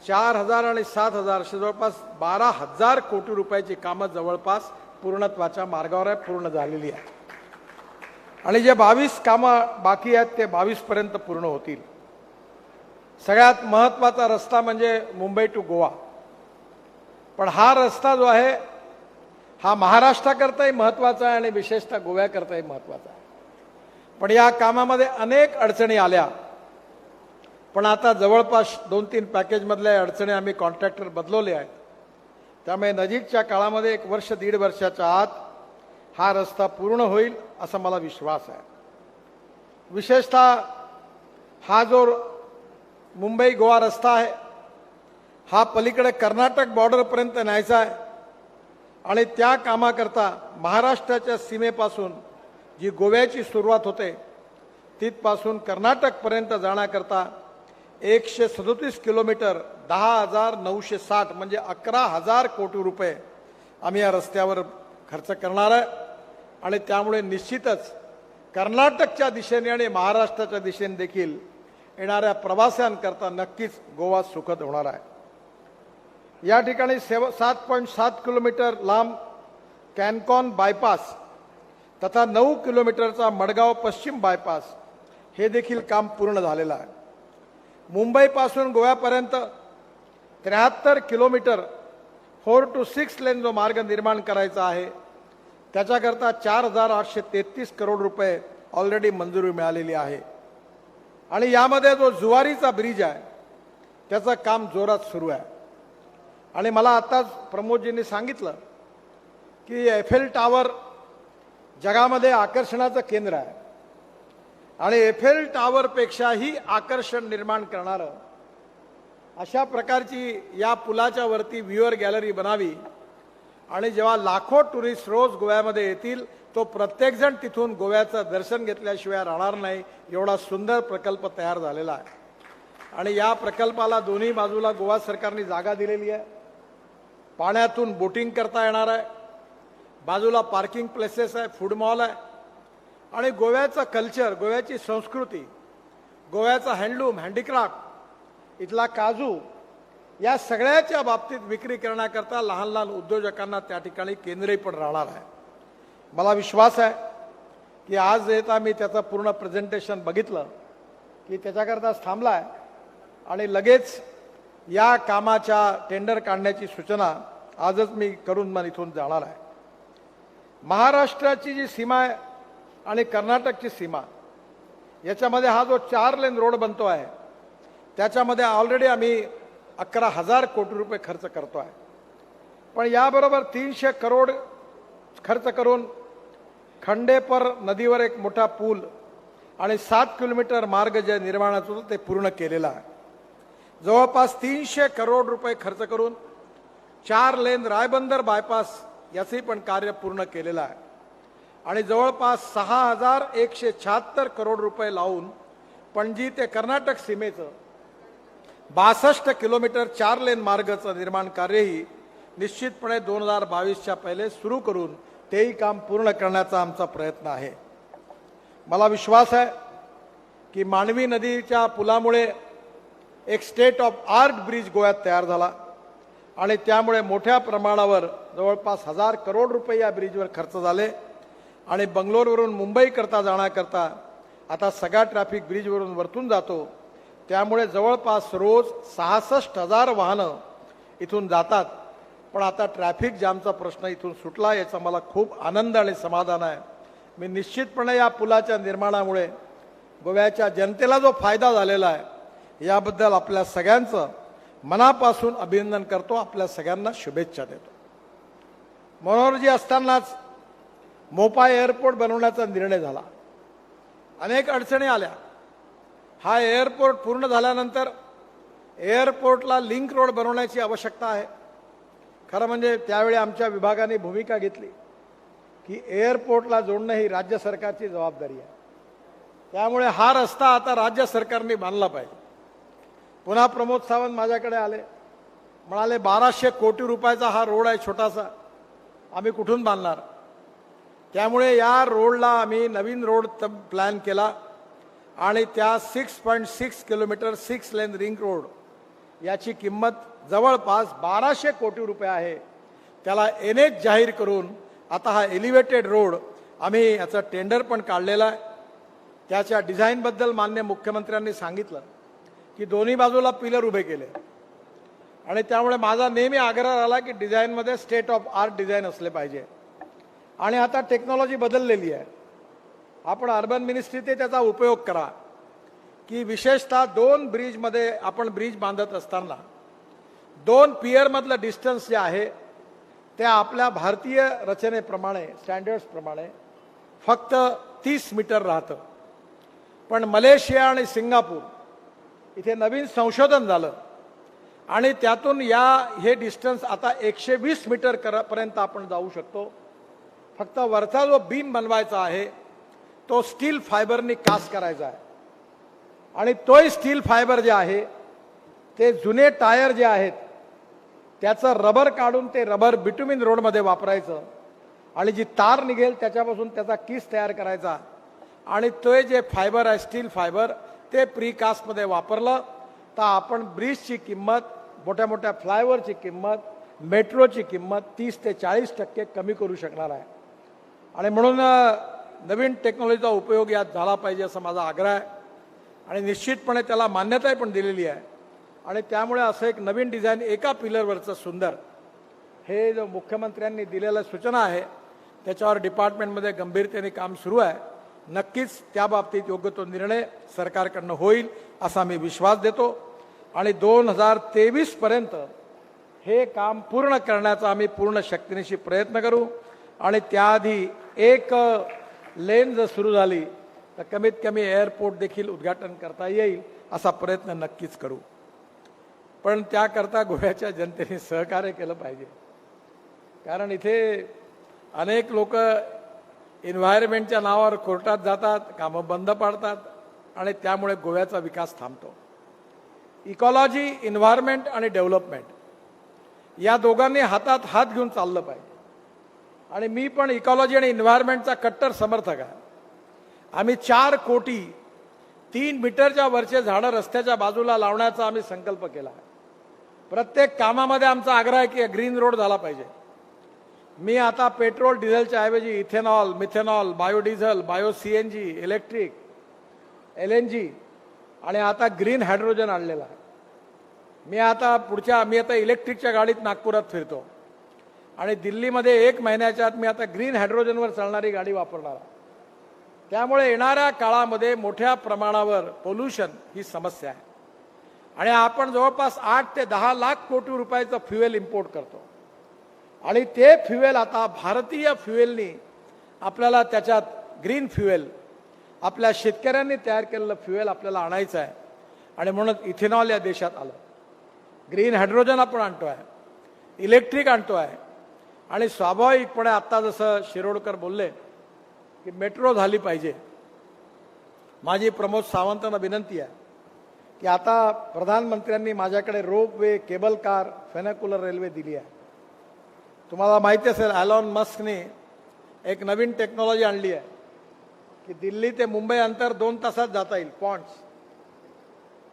4,000 आणि 7,000 जवळपास 12,000 कोटी रुपयाची कामं जवळपास पूर्णत्वाच्या मार्गावर आहे, पूर्ण झालेली आहे. आणि जे 22 कामं बाकी आहेत ते 22 पर्यंत पूर्ण होतील. सगळ्यात महत्त्वाचा रस्ता म्हणजे मुंबई टू गोवा. पण हा रस्ता जो आहे हा महाराष्ट्राकरताही महत्त्वाचा आहे आणि विशेषतः गोव्याकरताही महत्त्वाचा आहे. पण या कामामध्ये अनेक अडचणी आल्या, पण आता जवळपास 2-3 पॅकेजमधल्या अडचणी आम्ही कॉन्ट्रॅक्टर बदलवले आहेत. त्यामुळे नजीकच्या काळामध्ये 1 वर्ष 1.5 वर्षाच्या आत हा रस्ता पूर्ण होईल असा मला विश्वास आहे. विशेषतः हा जो मुंबई गोवा रस्ता आहे हा पलीकडे कर्नाटक बॉर्डरपर्यंत न्यायचा आहे आणि त्या कामाकरता महाराष्ट्राच्या सीमेपासून जी गोव्याची सुरुवात होते तिथपासून कर्नाटकपर्यंत जाण्याकरता 137 किलोमीटर 10,960 म्हणजे 11,000 कोटी रुपये आम्ही या रस्त्यावर खर्च करणार आहे. आणि त्यामुळे निश्चितच कर्नाटकच्या दिशेने आणि महाराष्ट्राच्या दिशेने देखील येणाऱ्या प्रवाशांकरता नक्कीच गोवा सुखद होणार आहे. या ठिकाणी 7.7 किलोमीटर लांब कॅनकॉन बायपास तथा 9 किलोमीटरचा मडगाव पश्चिम बायपास हे देखील काम पूर्ण झालेलं आहे. मुंबईपासून गोव्यापर्यंत 73 किलोमीटर 4 to 6 लेन जो मार्ग निर्माण करायचा आहे त्याच्याकरता 4,833 करोड रुपये ऑलरेडी मंजुरी मिळालेली आहे. आणि यामध्ये जो जुवारीचा ब्रिज आहे त्याचं काम जोरात सुरू आहे. आणि मला आताच प्रमोदजींनी सांगितलं की एफेल टॉवर जगामध्ये आकर्षणाचं केंद्र आहे आणि एफेल टॉवरपेक्षाही आकर्षण निर्माण करणारं अशा प्रकारची या पुलाच्या वरती व्ह्युअर गॅलरी बनावी आणि जेव्हा लाखो टुरिस्ट रोज गोव्यामध्ये येतील तो प्रत्येकजण तिथून गोव्याचं दर्शन घेतल्याशिवाय राहणार नाही, एवढा सुंदर प्रकल्प तयार झालेला आहे. आणि या प्रकल्पाला दोन्ही बाजूला गोवा सरकारने जागा दिलेली आहे. पाण्यातून बोटिंग करता येणार आहे, बाजूला पार्किंग प्लेसेस आहे, फूड मॉल आहे. आणि गोव्याचं कल्चर, गोव्याची संस्कृती, गोव्याचा हँडलूम, हँडीक्राफ्ट, इथला काजू या सगळ्याच्या बाबतीत विक्री करण्याकरता लहान लहान उद्योजकांना त्या ठिकाणी केंद्रही पण राहणार आहे. मला विश्वास आहे की आज येता मी त्याचं पूर्ण प्रेझेंटेशन बघितलं की त्याच्याकरताच थांबला आहे आणि लगेच या कामाच्या टेंडर काढण्याची सूचना आजच मी करून मला इथून जाणार आहे. महाराष्ट्राची जी सीमा आहे आणि कर्नाटकची सीमा याच्यामध्ये हा जो 4 लेन रोड बनतो आहे त्याच्यामध्ये ऑलरेडी आम्ही 11,000 कोटी रुपये खर्च करतो आहे. पण याबरोबर 300 करोड खर्च करून खंडेपर नदीवर एक मोठा पूल आणि 7 किलोमीटर मार्ग जे निर्माणाचं होतं ते पूर्ण केलेलं आहे. जवळपास 300 करोड रुपये खर्च करून 4 लेन रायबंदर बायपास याचे पण कार्य पूर्ण केलेलं आहे आणि जवळपास 6176 करोड रुपये लावून पणजी ते कर्नाटक सीमेचं 62 किलोमीटर 4 लेन मार्गाचं निर्माण कार्यही निश्चितपणे 2022च्या पहिले सुरू करून तेही काम पूर्ण करण्याचा आमचा प्रयत्न आहे. मला विश्वास आहे की मांडवी नदीच्या पुलामुळे एक स्टेट ऑफ आर्ट ब्रिज गोव्यात तयार झाला आणि त्यामुळे मोठ्या प्रमाणावर जवळपास 1000 करोड रुपये या ब्रिजवर खर्च झाले आणि बंगलोरवरून मुंबईकरता जाण्याकरता आता सगळा ट्रॅफिक ब्रिजवरून वरतून जातो. त्यामुळे जवळपास रोज 66,000 वाहनं इथून जातात. पण आता ट्रॅफिक जामचा प्रश्न इथून सुटला याचा मला खूप आनंद आणि समाधान आहे. मी निश्चितपणे या पुलाच्या निर्माणामुळे गोव्याच्या जनतेला जो फायदा झालेला आहे याबद्दल आपल्या सगळ्यांचं मनापासून अभिनंदन करतो. आपल्या सगळ्यांना शुभेच्छा देतो. मनोहरजी असतानाच मोपा एअरपोर्ट बनवण्याचा निर्णय झाला. अनेक अडचणी आल्या. हा एअरपोर्ट पूर्ण झाल्यानंतर एअरपोर्टला लिंक रोड बनवण्याची आवश्यकता आहे. खरं म्हणजे त्यावेळी आमच्या विभागाने भूमिका घेतली की एअरपोर्टला जोडणं ही राज्य सरकारची जबाबदारी आहे. त्यामुळे हा रस्ता आता राज्य सरकारने बांधला पाहिजे. पुन्हा प्रमोद सावंत माझ्याकडे आले, म्हणाले 1200 कोटी रुपयाचा हा रोड आहे छोटासा, आम्ही कुठून बांधणार. त्यामुळे या रोडला आम्ही नवीन रोड प्लॅन केला आणि त्या 6.6 किलोमीटर 6 लेन रिंग रोड याची किंमत जवळपास 1200 कोटी रुपये आहे. त्याला NH जाहीर करून आता हा एलिव्हेटेड रोड आम्ही याचं टेंडर पण काढलेलं आहे. त्याच्या डिझाईनबद्दल माननीय मुख्यमंत्र्यांनी सांगितलं की दोन्ही बाजूला पिलर उभे केले आणि त्यामुळे माझा नेहमी आग्रह राहिला की डिझाईनमध्ये स्टेट ऑफ आर्ट डिझाईन असले पाहिजे. आणि आता टेक्नॉलॉजी बदललेली आहे. आपण अर्बन मिनिस्ट्री ते त्याचा उपयोग करा की विशेषतः 2 ब्रिजमध्ये आपण ब्रिज बांधत असताना 2 पियरमधलं डिस्टन्स जे आहे ते आपल्या भारतीय रचनेप्रमाणे स्टँडर्ड्सप्रमाणे फक्त 30 मीटर राहतं. पण मलेशिया आणि सिंगापूर इथे नवीन संशोधन झालं आणि त्यातून हे डिस्टन्स आता 120 मीटर पर्यंत आपण जाऊ शकतो. फक्त वरचा जो बीम बनवायचा आहे तो स्टील फायबरनी कास्ट करायचा आहे आणि तोही स्टील फायबर जे आहे ते जुने टायर जे आहेत त्याचं रबर काढून ते रबर बिटुमिन रोडमध्ये वापरायचं आणि जी तार निघेल त्याच्यापासून त्याचा किस तयार करायचा आणि ते जे फायबर आहे स्टील फायबर ते प्रीकास्टमध्ये वापरलं तर आपण ब्रिजची किंमत, मोठ्या मोठ्या फ्लायओव्हरची किंमत, मेट्रोची किंमत 30 ते 40% कमी करू शकणार आहे. आणि म्हणून नवीन टेक्नॉलॉजीचा उपयोग यात झाला पाहिजे असा माझा आग्रह आहे आणि निश्चितपणे त्याला मान्यताही पण दिलेली आहे. आणि त्यामुळे असं एक नवीन डिझाईन एका पिलरवरचं सुंदर हे जो मुख्यमंत्र्यांनी दिलेल्या सूचना आहे त्याच्यावर डिपार्टमेंटमध्ये गंभीरतेने काम सुरू आहे. नक्कीच त्या बाबतीत योग्य तो निर्णय सरकारकडनं होईल असा मी विश्वास देतो आणि 2023 पर्यंत हे काम पूर्ण करण्याचा आम्ही पूर्ण शक्तीनिशी प्रयत्न करू आणि त्याआधी एक लेन जर सुरू झाली तर कमीत कमी एअरपोर्ट देखील उद्घाटन करता येईल असा प्रयत्न नक्कीच करू. पण त्याकरता गोव्याच्या जनतेने सहकार्य केलं पाहिजे. कारण इथे अनेक लोक एन्व्हायरमेंटच्या नावावर कोर्टात जातात, कामं बंद पाडतात आणि त्यामुळे गोव्याचा विकास थांबतो. इकॉलॉजी, एन्व्हायरमेंट आणि डेव्हलपमेंट या दोघांनी हातात हात घेऊन चाललं पाहिजे. आणि मी पण इकॉलॉजी आणि एन्व्हायरमेंटचा कट्टर समर्थक आहे. आम्ही 4 कोटी 3 मीटरच्या वरचे झाडं रस्त्याच्या बाजूला लावण्याचा आम्ही संकल्प केला आहे. प्रत्येक कामामध्ये आमचा आग्रह आहे की ग्रीन रोड झाला पाहिजे. मी आता पेट्रोल डिझेलच्या ऐवजी ethanol, methanol, biodiesel, bio CNG, electric, LNG आणि आता ग्रीन हायड्रोजन आणलेला आहे. मी आता इलेक्ट्रिकच्या गाडीत नागपुरात फिरतो आणि दिल्लीमध्ये 1 महिन्याच्या आत मी आता ग्रीन हायड्रोजनवर चालणारी गाडी वापरणार आहे. त्यामुळे येणाऱ्या काळामध्ये मोठ्या प्रमाणावर पोल्युशन ही समस्या आहे आणि आपण जवळपास 8 ते 10 लाख कोटी रुपयाचं फ्युएल इम्पोर्ट करतो आणि ते फ्युएल आता भारतीय फ्युएलनी आपल्याला त्याच्यात ग्रीन फ्युएल आपल्या शेतकऱ्यांनी तयार केलेलं फ्युएल आपल्याला आणायचं आहे आणि म्हणून इथेनॉल या देशात आलं. ग्रीन हायड्रोजन आपण आणतो आहे, इलेक्ट्रिक आणतो आहे आणि स्वाभाविकपणे आत्ता जसं शिरोडकर बोलले की मेट्रो झाली पाहिजे. माझी प्रमोद सावंतांना विनंती आहे की आता प्रधानमंत्र्यांनी माझ्याकडे रोपवे, केबल कार, फेनॅक्युलर रेल्वे दिली आहे. तुम्हाला माहिती असेल ॲलॉन मस्कने एक नवीन टेक्नॉलॉजी आणली आहे की दिल्ली ते मुंबई अंतर 2 तासात जाता येईल, पॉइंट्स.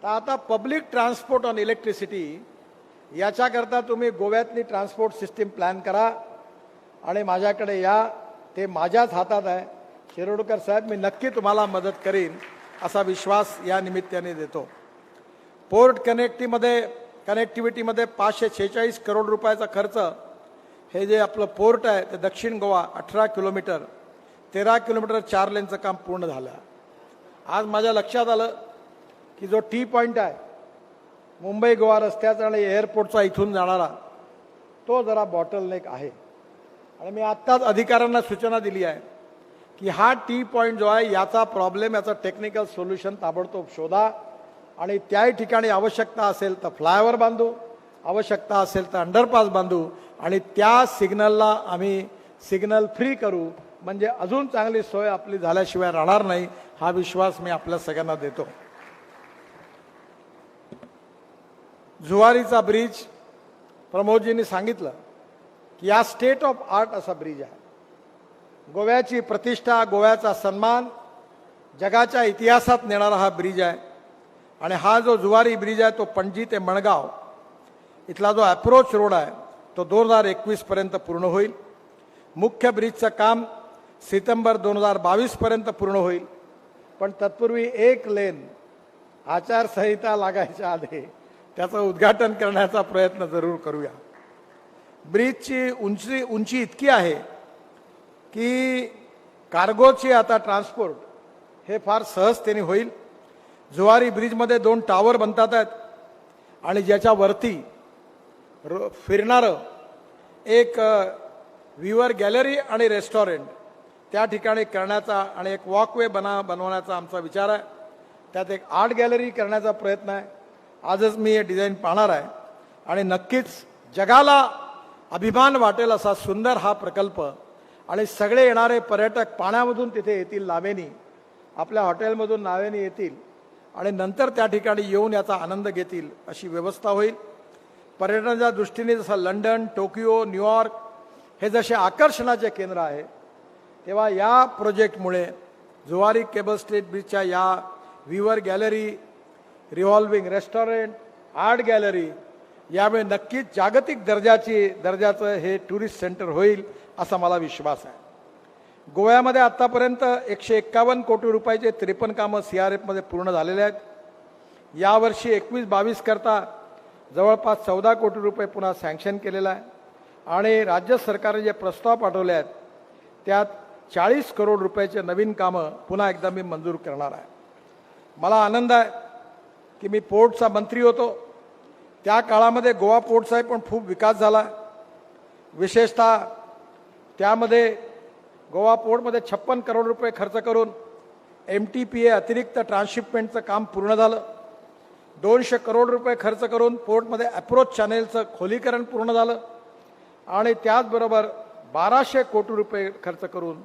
तर आता पब्लिक ट्रान्सपोर्ट ऑन इलेक्ट्रिसिटी याच्याकरता तुम्ही गोव्यातली ट्रान्सपोर्ट सिस्टीम प्लॅन करा आणि माझ्याकडे या. ते माझ्याच हातात आहे. शिरोडकर साहेब, मी नक्की तुम्हाला मदत करीन असा विश्वास या निमित्ताने देतो. पोर्ट कनेक्टिव्हिटीमध्ये 546 करोड रुपयाचा खर्च. हे जे आपलं पोर्ट आहे ते दक्षिण गोवा 18 किलोमीटर, 13 किलोमीटर 4 लेनचं काम पूर्ण झालं. आज माझ्या लक्षात आलं की जो टी पॉईंट आहे मुंबई गोवा रस्त्याचा आणि एअरपोर्टचा इथून जाणारा, तो जरा बॉटलनेक आहे. आणि मी आत्ताच अधिकाऱ्यांना सूचना दिली आहे की हा टी पॉईंट जो आहे याचा प्रॉब्लेम, याचा टेक्निकल सोल्युशन ताबडतोब शोधा आणि त्याही ठिकाणी आवश्यकता असेल तर फ्लायओव्हर बांधू, आवश्यकता असेल तर अंडरपास बांधू आणि त्या सिग्नलला आम्ही सिग्नल फ्री करू. म्हणजे अजून चांगली सोय आपली झाल्याशिवाय राहणार नाही, हा विश्वास मी आपल्या सगळ्यांना देतो. जुवारीचा ब्रिज प्रमोदजींनी सांगितलं की या स्टेट ऑफ आर्ट असा ब्रिज आहे. गोव्याची प्रतिष्ठा, गोव्याचा सन्मान जगाच्या इतिहासात नेणारा हा ब्रिज आहे. आणि हा जो जुवारी ब्रिज आहे तो पणजी ते मणगाव इथला जो अप्रोच रोड आहे तो 2021 पर्यंत पूर्ण होईल. मुख्य ब्रिजचं काम सप्टेंबर 2022 पर्यंत पूर्ण होईल. पण तत्पूर्वी 1 लेन आचारसंहिता लागायच्या आधी त्याचं उद्घाटन करण्याचा प्रयत्न जरूर करूया. ब्रिजची उंची इतकी आहे की कार्गोची आता ट्रान्सपोर्ट हे फार सहजतेने होईल. जुवारी ब्रिजमध्ये 2 टावर बनतात आहेत आणि ज्याच्यावरती फिरणारं एक व्ह्यूअर गॅलरी आणि रेस्टॉरंट त्या ठिकाणी करण्याचा आणि एक वॉकवे बनवण्याचा आमचा विचार आहे. त्यात एक आर्ट गॅलरी करण्याचा प्रयत्न आहे. आजच मी हे डिझाईन पाहणार आहे आणि नक्कीच जगाला अभिमान वाटेल असा सुंदर हा प्रकल्प. आणि सगळे येणारे पर्यटक पाण्यामधून तिथे येतील, नावेनी आपल्या हॉटेलमधून नावेनी येतील आणि नंतर त्या ठिकाणी येऊन याचा आनंद घेतील अशी व्यवस्था होईल. पर्यटनाच्या दृष्टीने जसं लंडन, टोकियो, न्यूयॉर्क हे जसे आकर्षणाचे केंद्र आहे, तेव्हा या प्रोजेक्टमुळे जुवारी केबल स्टेट ब्रिजच्या या viewer gallery, revolving restaurant, art gallery यामुळे नक्कीच जागतिक दर्जाचं हे टुरिस्ट सेंटर होईल असा मला विश्वास आहे. गोव्यामध्ये आत्तापर्यंत 151 कोटी रुपयाचे 53 कामं CRF पूर्ण झालेले आहेत. यावर्षी 21-22 करता जवळपास 14 कोटी रुपये पुन्हा सँक्शन केलेला आहे आणि राज्य सरकारने जे प्रस्ताव पाठवले आहेत त्यात 40 करोड रुपयाचे नवीन कामं पुन्हा एकदा मी मंजूर करणार आहे. मला आनंद आहे की मी पोर्टचा मंत्री होतो त्या काळामध्ये गोवा पोर्टचाही पण खूप विकास झाला. विशेषतः त्यामध्ये गोवा पोर्टमध्ये 56 करोड रुपये खर्च करून MTPA अतिरिक्त ट्रान्सशिपमेंटचं काम पूर्ण झालं. 200 करोड रुपये खर्च करून पोर्टमध्ये अप्रोच चॅनेलचं खोलीकरण पूर्ण झालं आणि त्याचबरोबर 1200 कोटी रुपये खर्च करून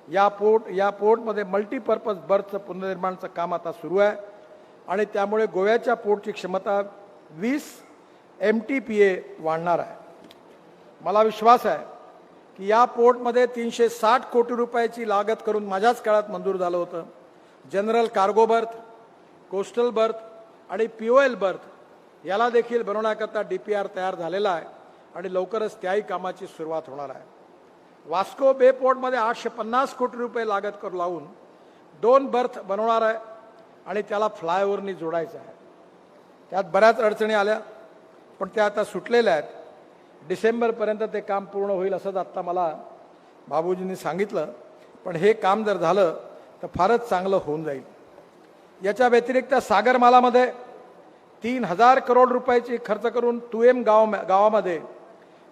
या पोर्टमध्ये मल्टीपर्पज बर्थचं पुनर्निर्माणचं काम आता सुरू आहे आणि त्यामुळे गोव्याच्या पोर्टची क्षमता 20 MTPA वाढणार आहे. मला विश्वास आहे की या पोर्टमध्ये 360 कोटी रुपयाची लागत करून माझ्याच काळात मंजूर झालं होतं. General cargo birth, coastal birth आणि POL बर्थ याला देखील बनवण्याकरता DPR तयार झालेला आहे आणि लवकरच त्याही कामाची सुरुवात होणार आहे. वास्को बे पोर्टमध्ये 850 कोटी रुपये लागत करून लावून 2 बर्थ बनवणार आहे आणि त्याला फ्लायओव्हरनी जोडायचं आहे. त्यात बऱ्याच अडचणी आल्या पण त्या आता सुटलेल्या आहेत. डिसेंबरपर्यंत ते काम पूर्ण होईल असंच आत्ता मला बाबूजींनी सांगितलं. पण हे काम जर झालं तर फारच चांगलं होऊन जाईल. याच्या व्यतिरिक्त सागरमालामध्ये 3000 करोड रुपयाची खर्च करून तुएम गावामध्ये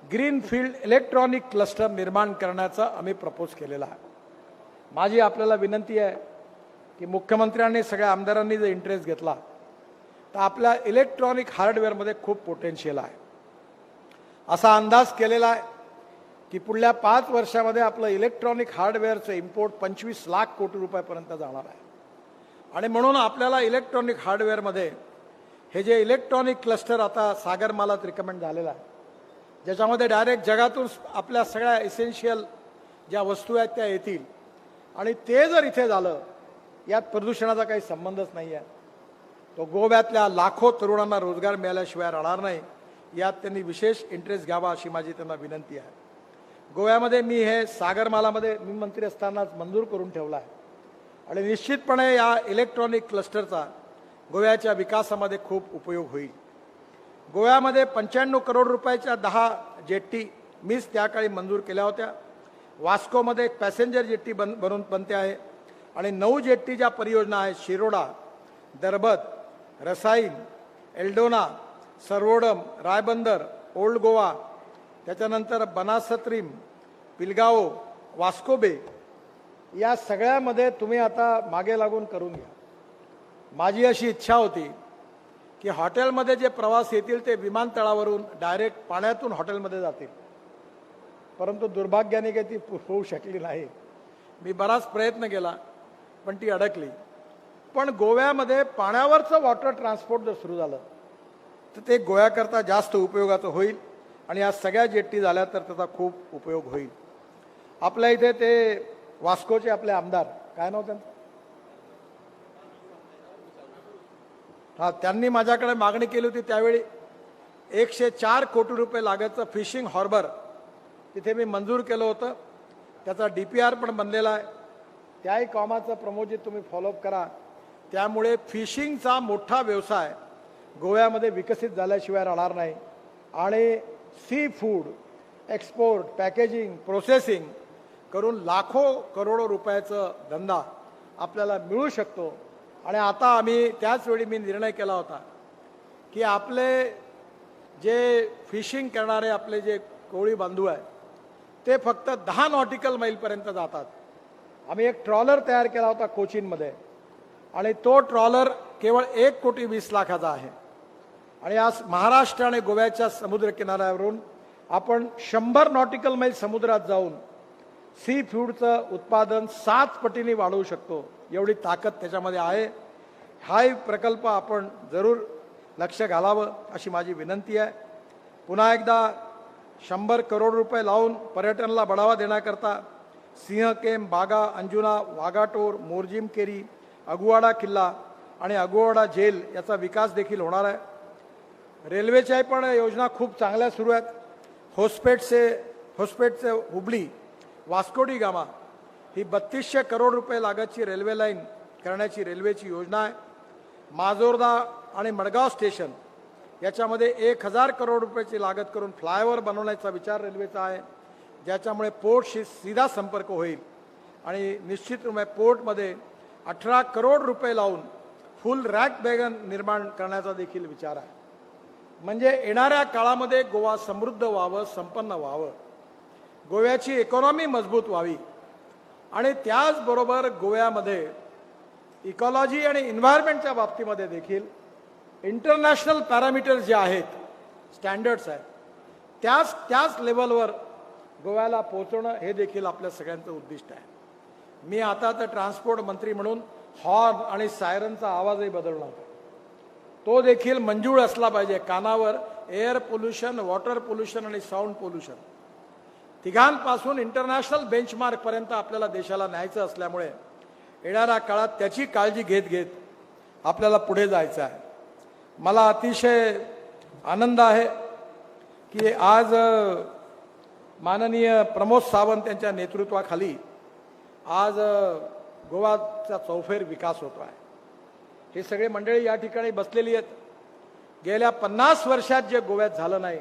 ग्रीनफील्ड इलेक्ट्रॉनिक क्लस्टर निर्माण करण्याचं आम्ही प्रपोज केलेला आहे. माझी आपल्याला विनंती आहे की मुख्यमंत्र्यांनी सगळ्या आमदारांनी जर इंटरेस्ट घेतला तर आपल्या इलेक्ट्रॉनिक हार्डवेअरमध्ये खूप पोटेन्शियल आहे. असा अंदाज केलेला आहे की पुढल्या 5 वर्षामध्ये आपलं इलेक्ट्रॉनिक हार्डवेअरचं इम्पोर्ट 25 लाख कोटी रुपयापर्यंत जाणार आहे. आणि म्हणून आपल्याला इलेक्ट्रॉनिक हार्डवेअरमध्ये हे जे इलेक्ट्रॉनिक क्लस्टर आता सागरमालात रिकमेंड झालेला आहे, ज्याच्यामध्ये डायरेक्ट जगातून आपल्या सगळ्या इसेन्शियल ज्या वस्तू आहेत त्या येतील. आणि ते जर इथे झालं, यात प्रदूषणाचा काही संबंधच नाही आहे. तो गोव्यातल्या लाखो तरुणांना रोजगार मिळाल्याशिवाय राहणार नाही. यात त्यांनी विशेष इंटरेस्ट घ्यावा अशी माझी त्यांना विनंती आहे. गोव्यामध्ये मी हे सागरमालामध्ये मी मंत्री असतानाच मंजूर करून ठेवला आहे आणि निश्चितपणे या इलेक्ट्रॉनिक क्लस्टरचा गोव्याच्या विकासामध्ये खूप उपयोग होईल. गोव्यामध्ये 95 करोड रुपयाच्या 10 जेट्टी मीच त्या काळी मंजूर केल्या होत्या. वास्कोमध्ये एक पॅसेंजर जेट्टी बनते आहे आणि 9 जेट्टी ज्या परियोजना आहेत, शिरोडा, दरबत, रसाईन, एल्डोना, सर्वोडम, रायबंदर, ओल्ड गोवा, त्याच्यानंतर बनासत्रीम, पिलगाओ, वास्को बे, या सगळ्यामध्ये तुम्ही आता मागे लागून करून घ्या. माझी अशी इच्छा होती की हॉटेलमध्ये जे प्रवास येतील ते विमानतळावरून डायरेक्ट पाण्यातून हॉटेलमध्ये जातील, परंतु दुर्भाग्याने काही ती होऊ शकली नाही. मी बराच प्रयत्न केला पण ती अडकली. पण गोव्यामध्ये पाण्यावरचं वॉटर ट्रान्सपोर्ट जर सुरू झालं तर ते गोव्याकरता जास्त उपयोगाचं होईल आणि या सगळ्या जेट्टी झाल्या तर त्याचा खूप उपयोग होईल. आपल्या इथे ते वास्कोचे आपले आमदार, काय नाव त्यांचं, त्यांनी माझ्याकडे मागणी केली होती त्यावेळी 104 कोटी रुपये लागायचं फिशिंग हार्बर तिथे मी मंजूर केलं होतं. त्याचा DPR पण बनलेला आहे. त्याही कामाचं प्रमोदजी तुम्ही फॉलोअप करा. त्यामुळे फिशिंगचा मोठा व्यवसाय गोव्यामध्ये विकसित झाल्याशिवाय राहणार नाही आणि sea food export, packaging, processing करून लाखो करोडो रुपयाचा धंदा आपल्याला मिळू शकतो. आणि आता आम्ही त्याच वेळी मी निर्णय केला होता की आपले जे फिशिंग करणारे आपले जे कोळी बांधव आहेत ते फक्त 10 नॉटिकल मैलपर्यंत जातात. आम्ही एक ट्रॉलर तयार केला होता कोचीनमध्ये आणि तो ट्रॉलर केवळ 1,20,00,000 आहे. आणि आज महाराष्ट्र आणि गोव्याच्या समुद्र किनाऱ्यावरून आपण 100 नॉटिकल मैल समुद्रात जाऊन सी फूडचं उत्पादन 7 पटीने वाढवू शकतो. एवढी ताकद त्याच्यामध्ये आहे. हाही प्रकल्प आपण जरूर लक्ष घालावं अशी माझी विनंती आहे. पुन्हा एकदा 100 करोड रुपये लावून पर्यटनाला बढावा देण्याकरता सिंहकेम, बागा, अंजुना, वागाटोर, मोरजिम केरी, अगुवाडा किल्ला आणि अगुवाडा जेल याचा विकास देखील होणार आहे. रेल्वेच्या पण योजना खूप चांगल्या सुरू आहेत. होस्पेटचे हुबळी, वास्कोडी गामा ही 3200 करोड रुपये लागायची रेल्वे लाईन करण्याची रेल्वेची योजना आहे. माजोर्दा आणि मडगाव स्टेशन याच्यामध्ये 1000 करोड रुपयाची लागत करून फ्लायओव्हर बनवण्याचा विचार रेल्वेचा आहे, ज्याच्यामुळे पोर्टशी सीधा संपर्क होईल. आणि निश्चित रूपे पोर्टमध्ये 18 करोड रुपये लावून फुल रॅक वॅगन निर्माण करण्याचा देखील विचार आहे. म्हणजे येणाऱ्या काळामध्ये गोवा समृद्ध व्हावं, संपन्न व्हावं, गोव्याची इकॉनॉमी मजबूत व्हावी आणि त्याचबरोबर गोव्यामध्ये इकॉलॉजी आणि एन्व्हायरमेंटच्या बाबतीमध्ये देखील इंटरनॅशनल पॅरामीटर्स जे आहेत, स्टँडर्ड्स आहेत, त्याच लेवलवर गोव्याला पोहोचवणं हे देखील आपल्या सगळ्यांचं उद्दिष्ट आहे. मी आता तर ट्रान्सपोर्ट मंत्री म्हणून हॉर्न आणि सायरनचा आवाजही बदलणार होता. तो देखील मंजूळ असला पाहिजे कानावर. एअर पोल्युशन, वॉटर पोल्युशन आणि साऊंड पोल्युशन तिघांपासून इंटरनॅशनल बेंचमार्कपर्यंत आपल्याला देशाला न्यायचं असल्यामुळे येणाऱ्या काळात त्याची काळजी घेत घेत आपल्याला पुढे जायचं आहे. मला अतिशय आनंद आहे की आज माननीय प्रमोद सावंत यांच्या नेतृत्वाखाली आज गोवाचा चौफेर विकास होतो आहे. हे सगळे मंडळी या ठिकाणी बसलेली आहेत. गेल्या 50 वर्षात जे गोव्यात झालं नाही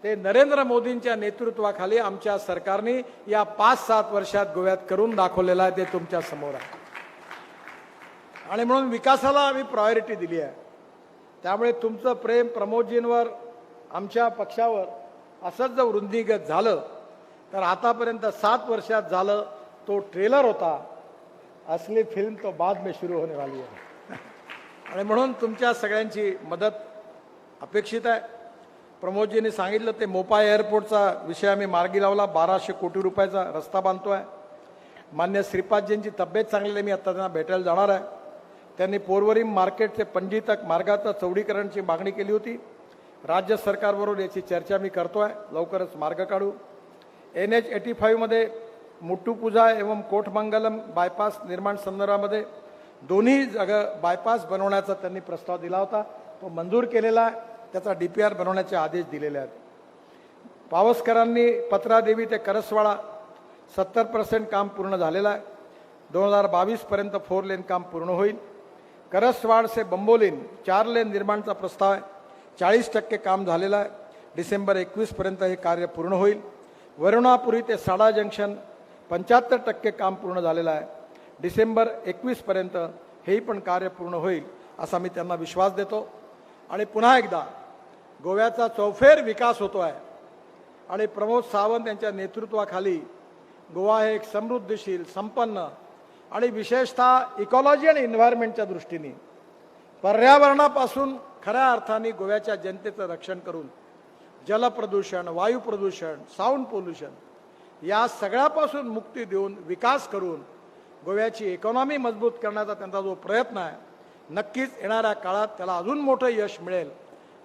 ते नरेंद्र मोदींच्या नेतृत्वाखाली आमच्या सरकारने या 5-7 वर्षात गोव्यात करून दाखवलेलं आहे. ते तुमच्या समोर आहे आणि म्हणून विकासाला आम्ही प्रायोरिटी दिली आहे. त्यामुळे तुमचं प्रेम प्रमोदजींवर, आमच्या पक्षावर असंच जर वृद्धिंगत झालं तर आतापर्यंत 7 वर्षात झालं तो ट्रेलर होता असली फिल्म तो बाद में शुरू होने वाली है आणि म्हणून तुमच्या सगळ्यांची मदत अपेक्षित आहे. प्रमोदजींनी सांगितलं ते मोपा एअरपोर्टचा विषय आम्ही मार्गी लावला. 1200 कोटी रुपयाचा रस्ता बांधतोय. मान्य श्रीपादजींची तब्येत चांगली आहे, मी आता त्यांना भेटायला जाणार आहे. त्यांनी पोरवरीम मार्केट ते पणजी तक मार्गाचं चौडीकरणची मागणी केली होती. राज्य सरकारबरोबर याची चर्चा मी करतोय, लवकरच मार्ग काढू. NH 85 मध्ये मुट्टुपुझा एवं कोठमंगलम बायपास निर्माण संदर्भामध्ये दोन्ही जागा बायपास बनवण्याचा त्यांनी प्रस्ताव दिला होता, तो मंजूर केलेला आहे. त्याचा DPR बनवण्याचे आदेश दिलेले आहेत. पावसकरांनी पत्रादेवी ते करसवाडा 70% काम पूर्ण झालेलं आहे. 2022 पर्यंत 4 लेन काम पूर्ण होईल. करसवाड से बंबोलीन 4 लेन निर्माणचा प्रस्ताव आहे, 40% काम झालेलं आहे. डिसेंबर 21 पर्यंत हे कार्य पूर्ण होईल. वरुणापुरी ते साडा जंक्शन 75% काम पूर्ण झालेलं आहे. डिसेंबर 21 पर्यंत हेही पण कार्य पूर्ण होईल असा मी त्यांना विश्वास देतो. आणि पुन्हा एकदा गोव्याचा चौफेर विकास होतो आहे आणि प्रमोद सावंत यांच्या नेतृत्वाखाली गोवा हे एक समृद्धशील, संपन्न आणि विशेषतः इकॉलॉजी आणि एन्व्हायरमेंटच्या दृष्टीने पर्यावरणापासून खऱ्या अर्थाने गोव्याच्या जनतेचं रक्षण करून जलप्रदूषण, वायू प्रदूषण, साऊंड पोल्युशन या सगळ्यापासून मुक्ती देऊन विकास करून गोव्याची इकॉनॉमी मजबूत करण्याचा त्यांचा जो प्रयत्न आहे, नक्कीच येणाऱ्या काळात त्याला अजून मोठं यश मिळेल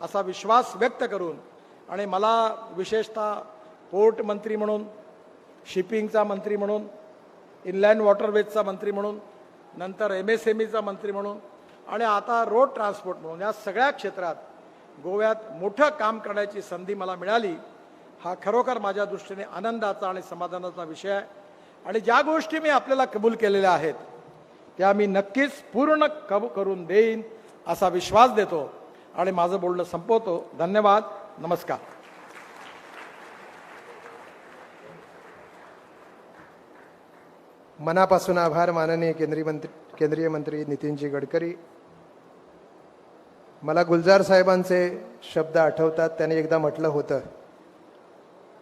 असा विश्वास व्यक्त करून आणि मला विशेषतः पोर्ट मंत्री म्हणून, शिपिंगचा मंत्री म्हणून, इनलँड वॉटरवेजचा मंत्री म्हणून, नंतर MSMEचा मंत्री म्हणून आणि आता रोड ट्रान्सपोर्ट म्हणून या सगळ्या क्षेत्रात गोव्यात मोठं काम करण्याची संधी मला मिळाली. हा खरोखर माझ्या दृष्टीने आनंदाचा आणि समाधानाचा विषय आहे. आणि ज्या गोष्टी मी आपल्याला कबूल केलेल्या आहेत त्या मी नक्कीच पूर्ण करून देईन असा विश्वास देतो आणि माझं बोलणं संपवतो. धन्यवाद. नमस्कार. मनापासून आभार माननीय केंद्रीय मंत्री नितीनजी गडकरी. मला गुलजार साहेबांचे शब्द आठवतात. त्यांनी एकदा म्हटलं होतं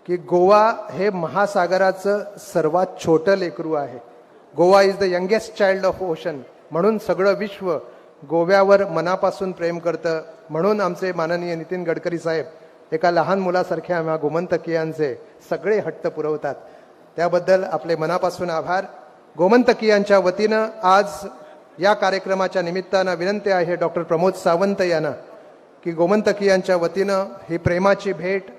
की गोवा हे महासागराचं सर्वात छोटं लेकरू आहे. Goa is the youngest child of ocean. म्हणून सगळं विश्व गोव्यावर मनापासून प्रेम करतं. म्हणून आमचे माननीय नितीन गडकरी साहेब एका लहान मुलासारखे आम्हा गोमंतकीयांचे सगळे हट्ट पुरवतात. त्याबद्दल आपले मनापासून आभार. गोमंतकीयांच्या वतीनं आज या कार्यक्रमाच्या निमित्तानं विनंती आहे डॉक्टर प्रमोद सावंत यांना की गोमंतकीयांच्या वतीनं ही प्रेमाची भेट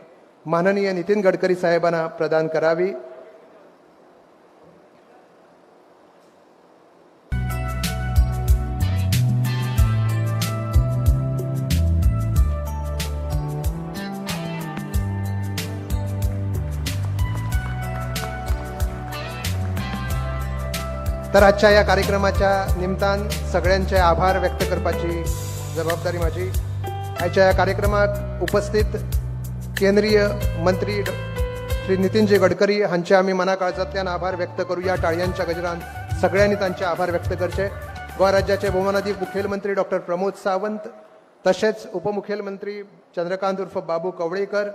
माननीय नितीन गडकरी साहेबांना प्रदान करावी. तर आजच्या या कार्यक्रमाच्या निमित्तान सगळ्यांचे आभार व्यक्त करपाची जबाबदारी माझी. आजच्या या कार्यक्रमात उपस्थित केंद्रीय मंत्री श्री नितीनजी गडकरी हांचे आम्ही मना काळजांतल्यान आभार व्यक्त करूया. टाळयांच्या गजरान सगळ्यांनी तांचे आभार व्यक्त करचे. गोवा राज्याचे भौमानाधिक मुखेलमंत्री डॉक्टर प्रमोद सावंत, तसेच उपमुख्यमंत्री चंद्रकांत उर्फ Babu Kavlekar,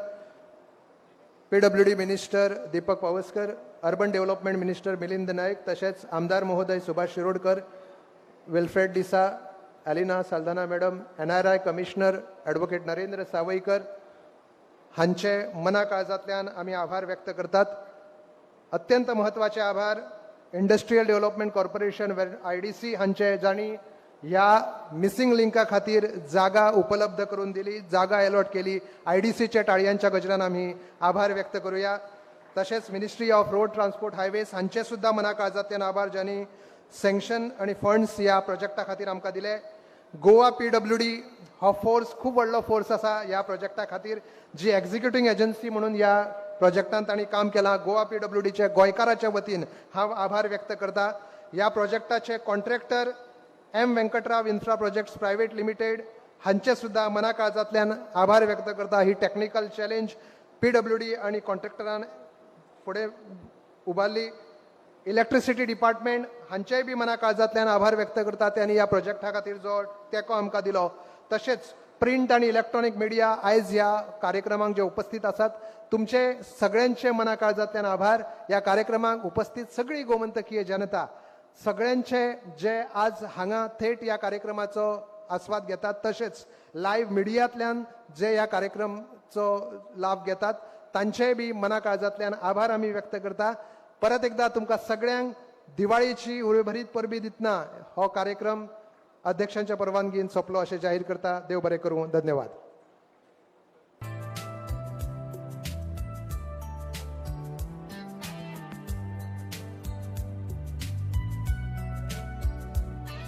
PWD minister Deepak Pauskar, urban development minister Milind Naik, तसेच आमदार महोदय Subhash Shirodkar, Wilfred D'Sa, Alina Saldanha madam, NRI commissioner advocate Narendra Savaikar हांचे मना काळजांतल्यान आम्ही आभार व्यक्त करतात. अत्यंत महत्वाचे आभार इंडस्ट्रियल डेव्हलपमेंट कॉर्पोरेशन IDC हांचे, जाणी ह्या मिसिंग लिंका खातीर जागा उपलब्ध करून दिली, जागा अलॉट केली. IDCचे टाळयांच्या गजरान आम्ही आभार व्यक्त करूया. तसेच ministry of road transport highways हांचे सुद्धा मना काळजांतल्यान आभार, ज्यांनी सँक्शन आणि फंड्स या प्रोजेक्टा खातीर आमकां दिले. गोवा PWD हो फोर्स खूप व्हडलो फोर्स आसा ह्या प्रोजेक्टा खातीर, जी एक्झिक्युटिंग एजन्सी म्हणून ह्या प्रोजेक्टांत तांणी काम केलां. गोवा PWDचे गोंयकाराच्या वतीन हांव आभार व्यक्त करता. ह्या प्रोजेक्टाचे contractor M Venkatrao infra projects private limited हांचे सुद्धा मना काळजांतल्यान आभार व्यक्त करता. ही टेक्निकल चॅलेंज PWD आणि कॉन्ट्रॅक्टरान फुडें उबारली. इलेक्ट्रिसिटी डिपार्टमेंट हांचेय बी मना काळजांतल्यान आभार व्यक्त करता. त्यांनी ह्या प्रोजेक्टा खातीर जो तेंको आमकां दिलो. तशेंच प्रिंट आणि इलेक्ट्रॉनिक मिडिया आयज ह्या कार्यक्रमाक जे उपस्थित आसात, तुमचे सगळ्यांचे मना काळजांतल्यान आभार. ह्या कार्यक्रमाक उपस्थित सगळी गोमंतकीय जनता सगळ्यांचे जे आज हांगा थेट ह्या कार्यक्रमाचो आस्वाद घेतात तशेंच लायव्ह मिडियांतल्यान जे ह्या कार्यक्रमाचो लाभ घेतात तांचेय बी मना काळजांतल्यान आभार आमी व्यक्त करता. परत एकदा तुमकां सगळ्यांक दिवाळीची उर्बरीत परबीं दितना हो कार्यक्रम अध्यक्षांच्या परवानगीन सोंपलो अशें जाहीर करता. देव बरें करूं. धन्यवाद.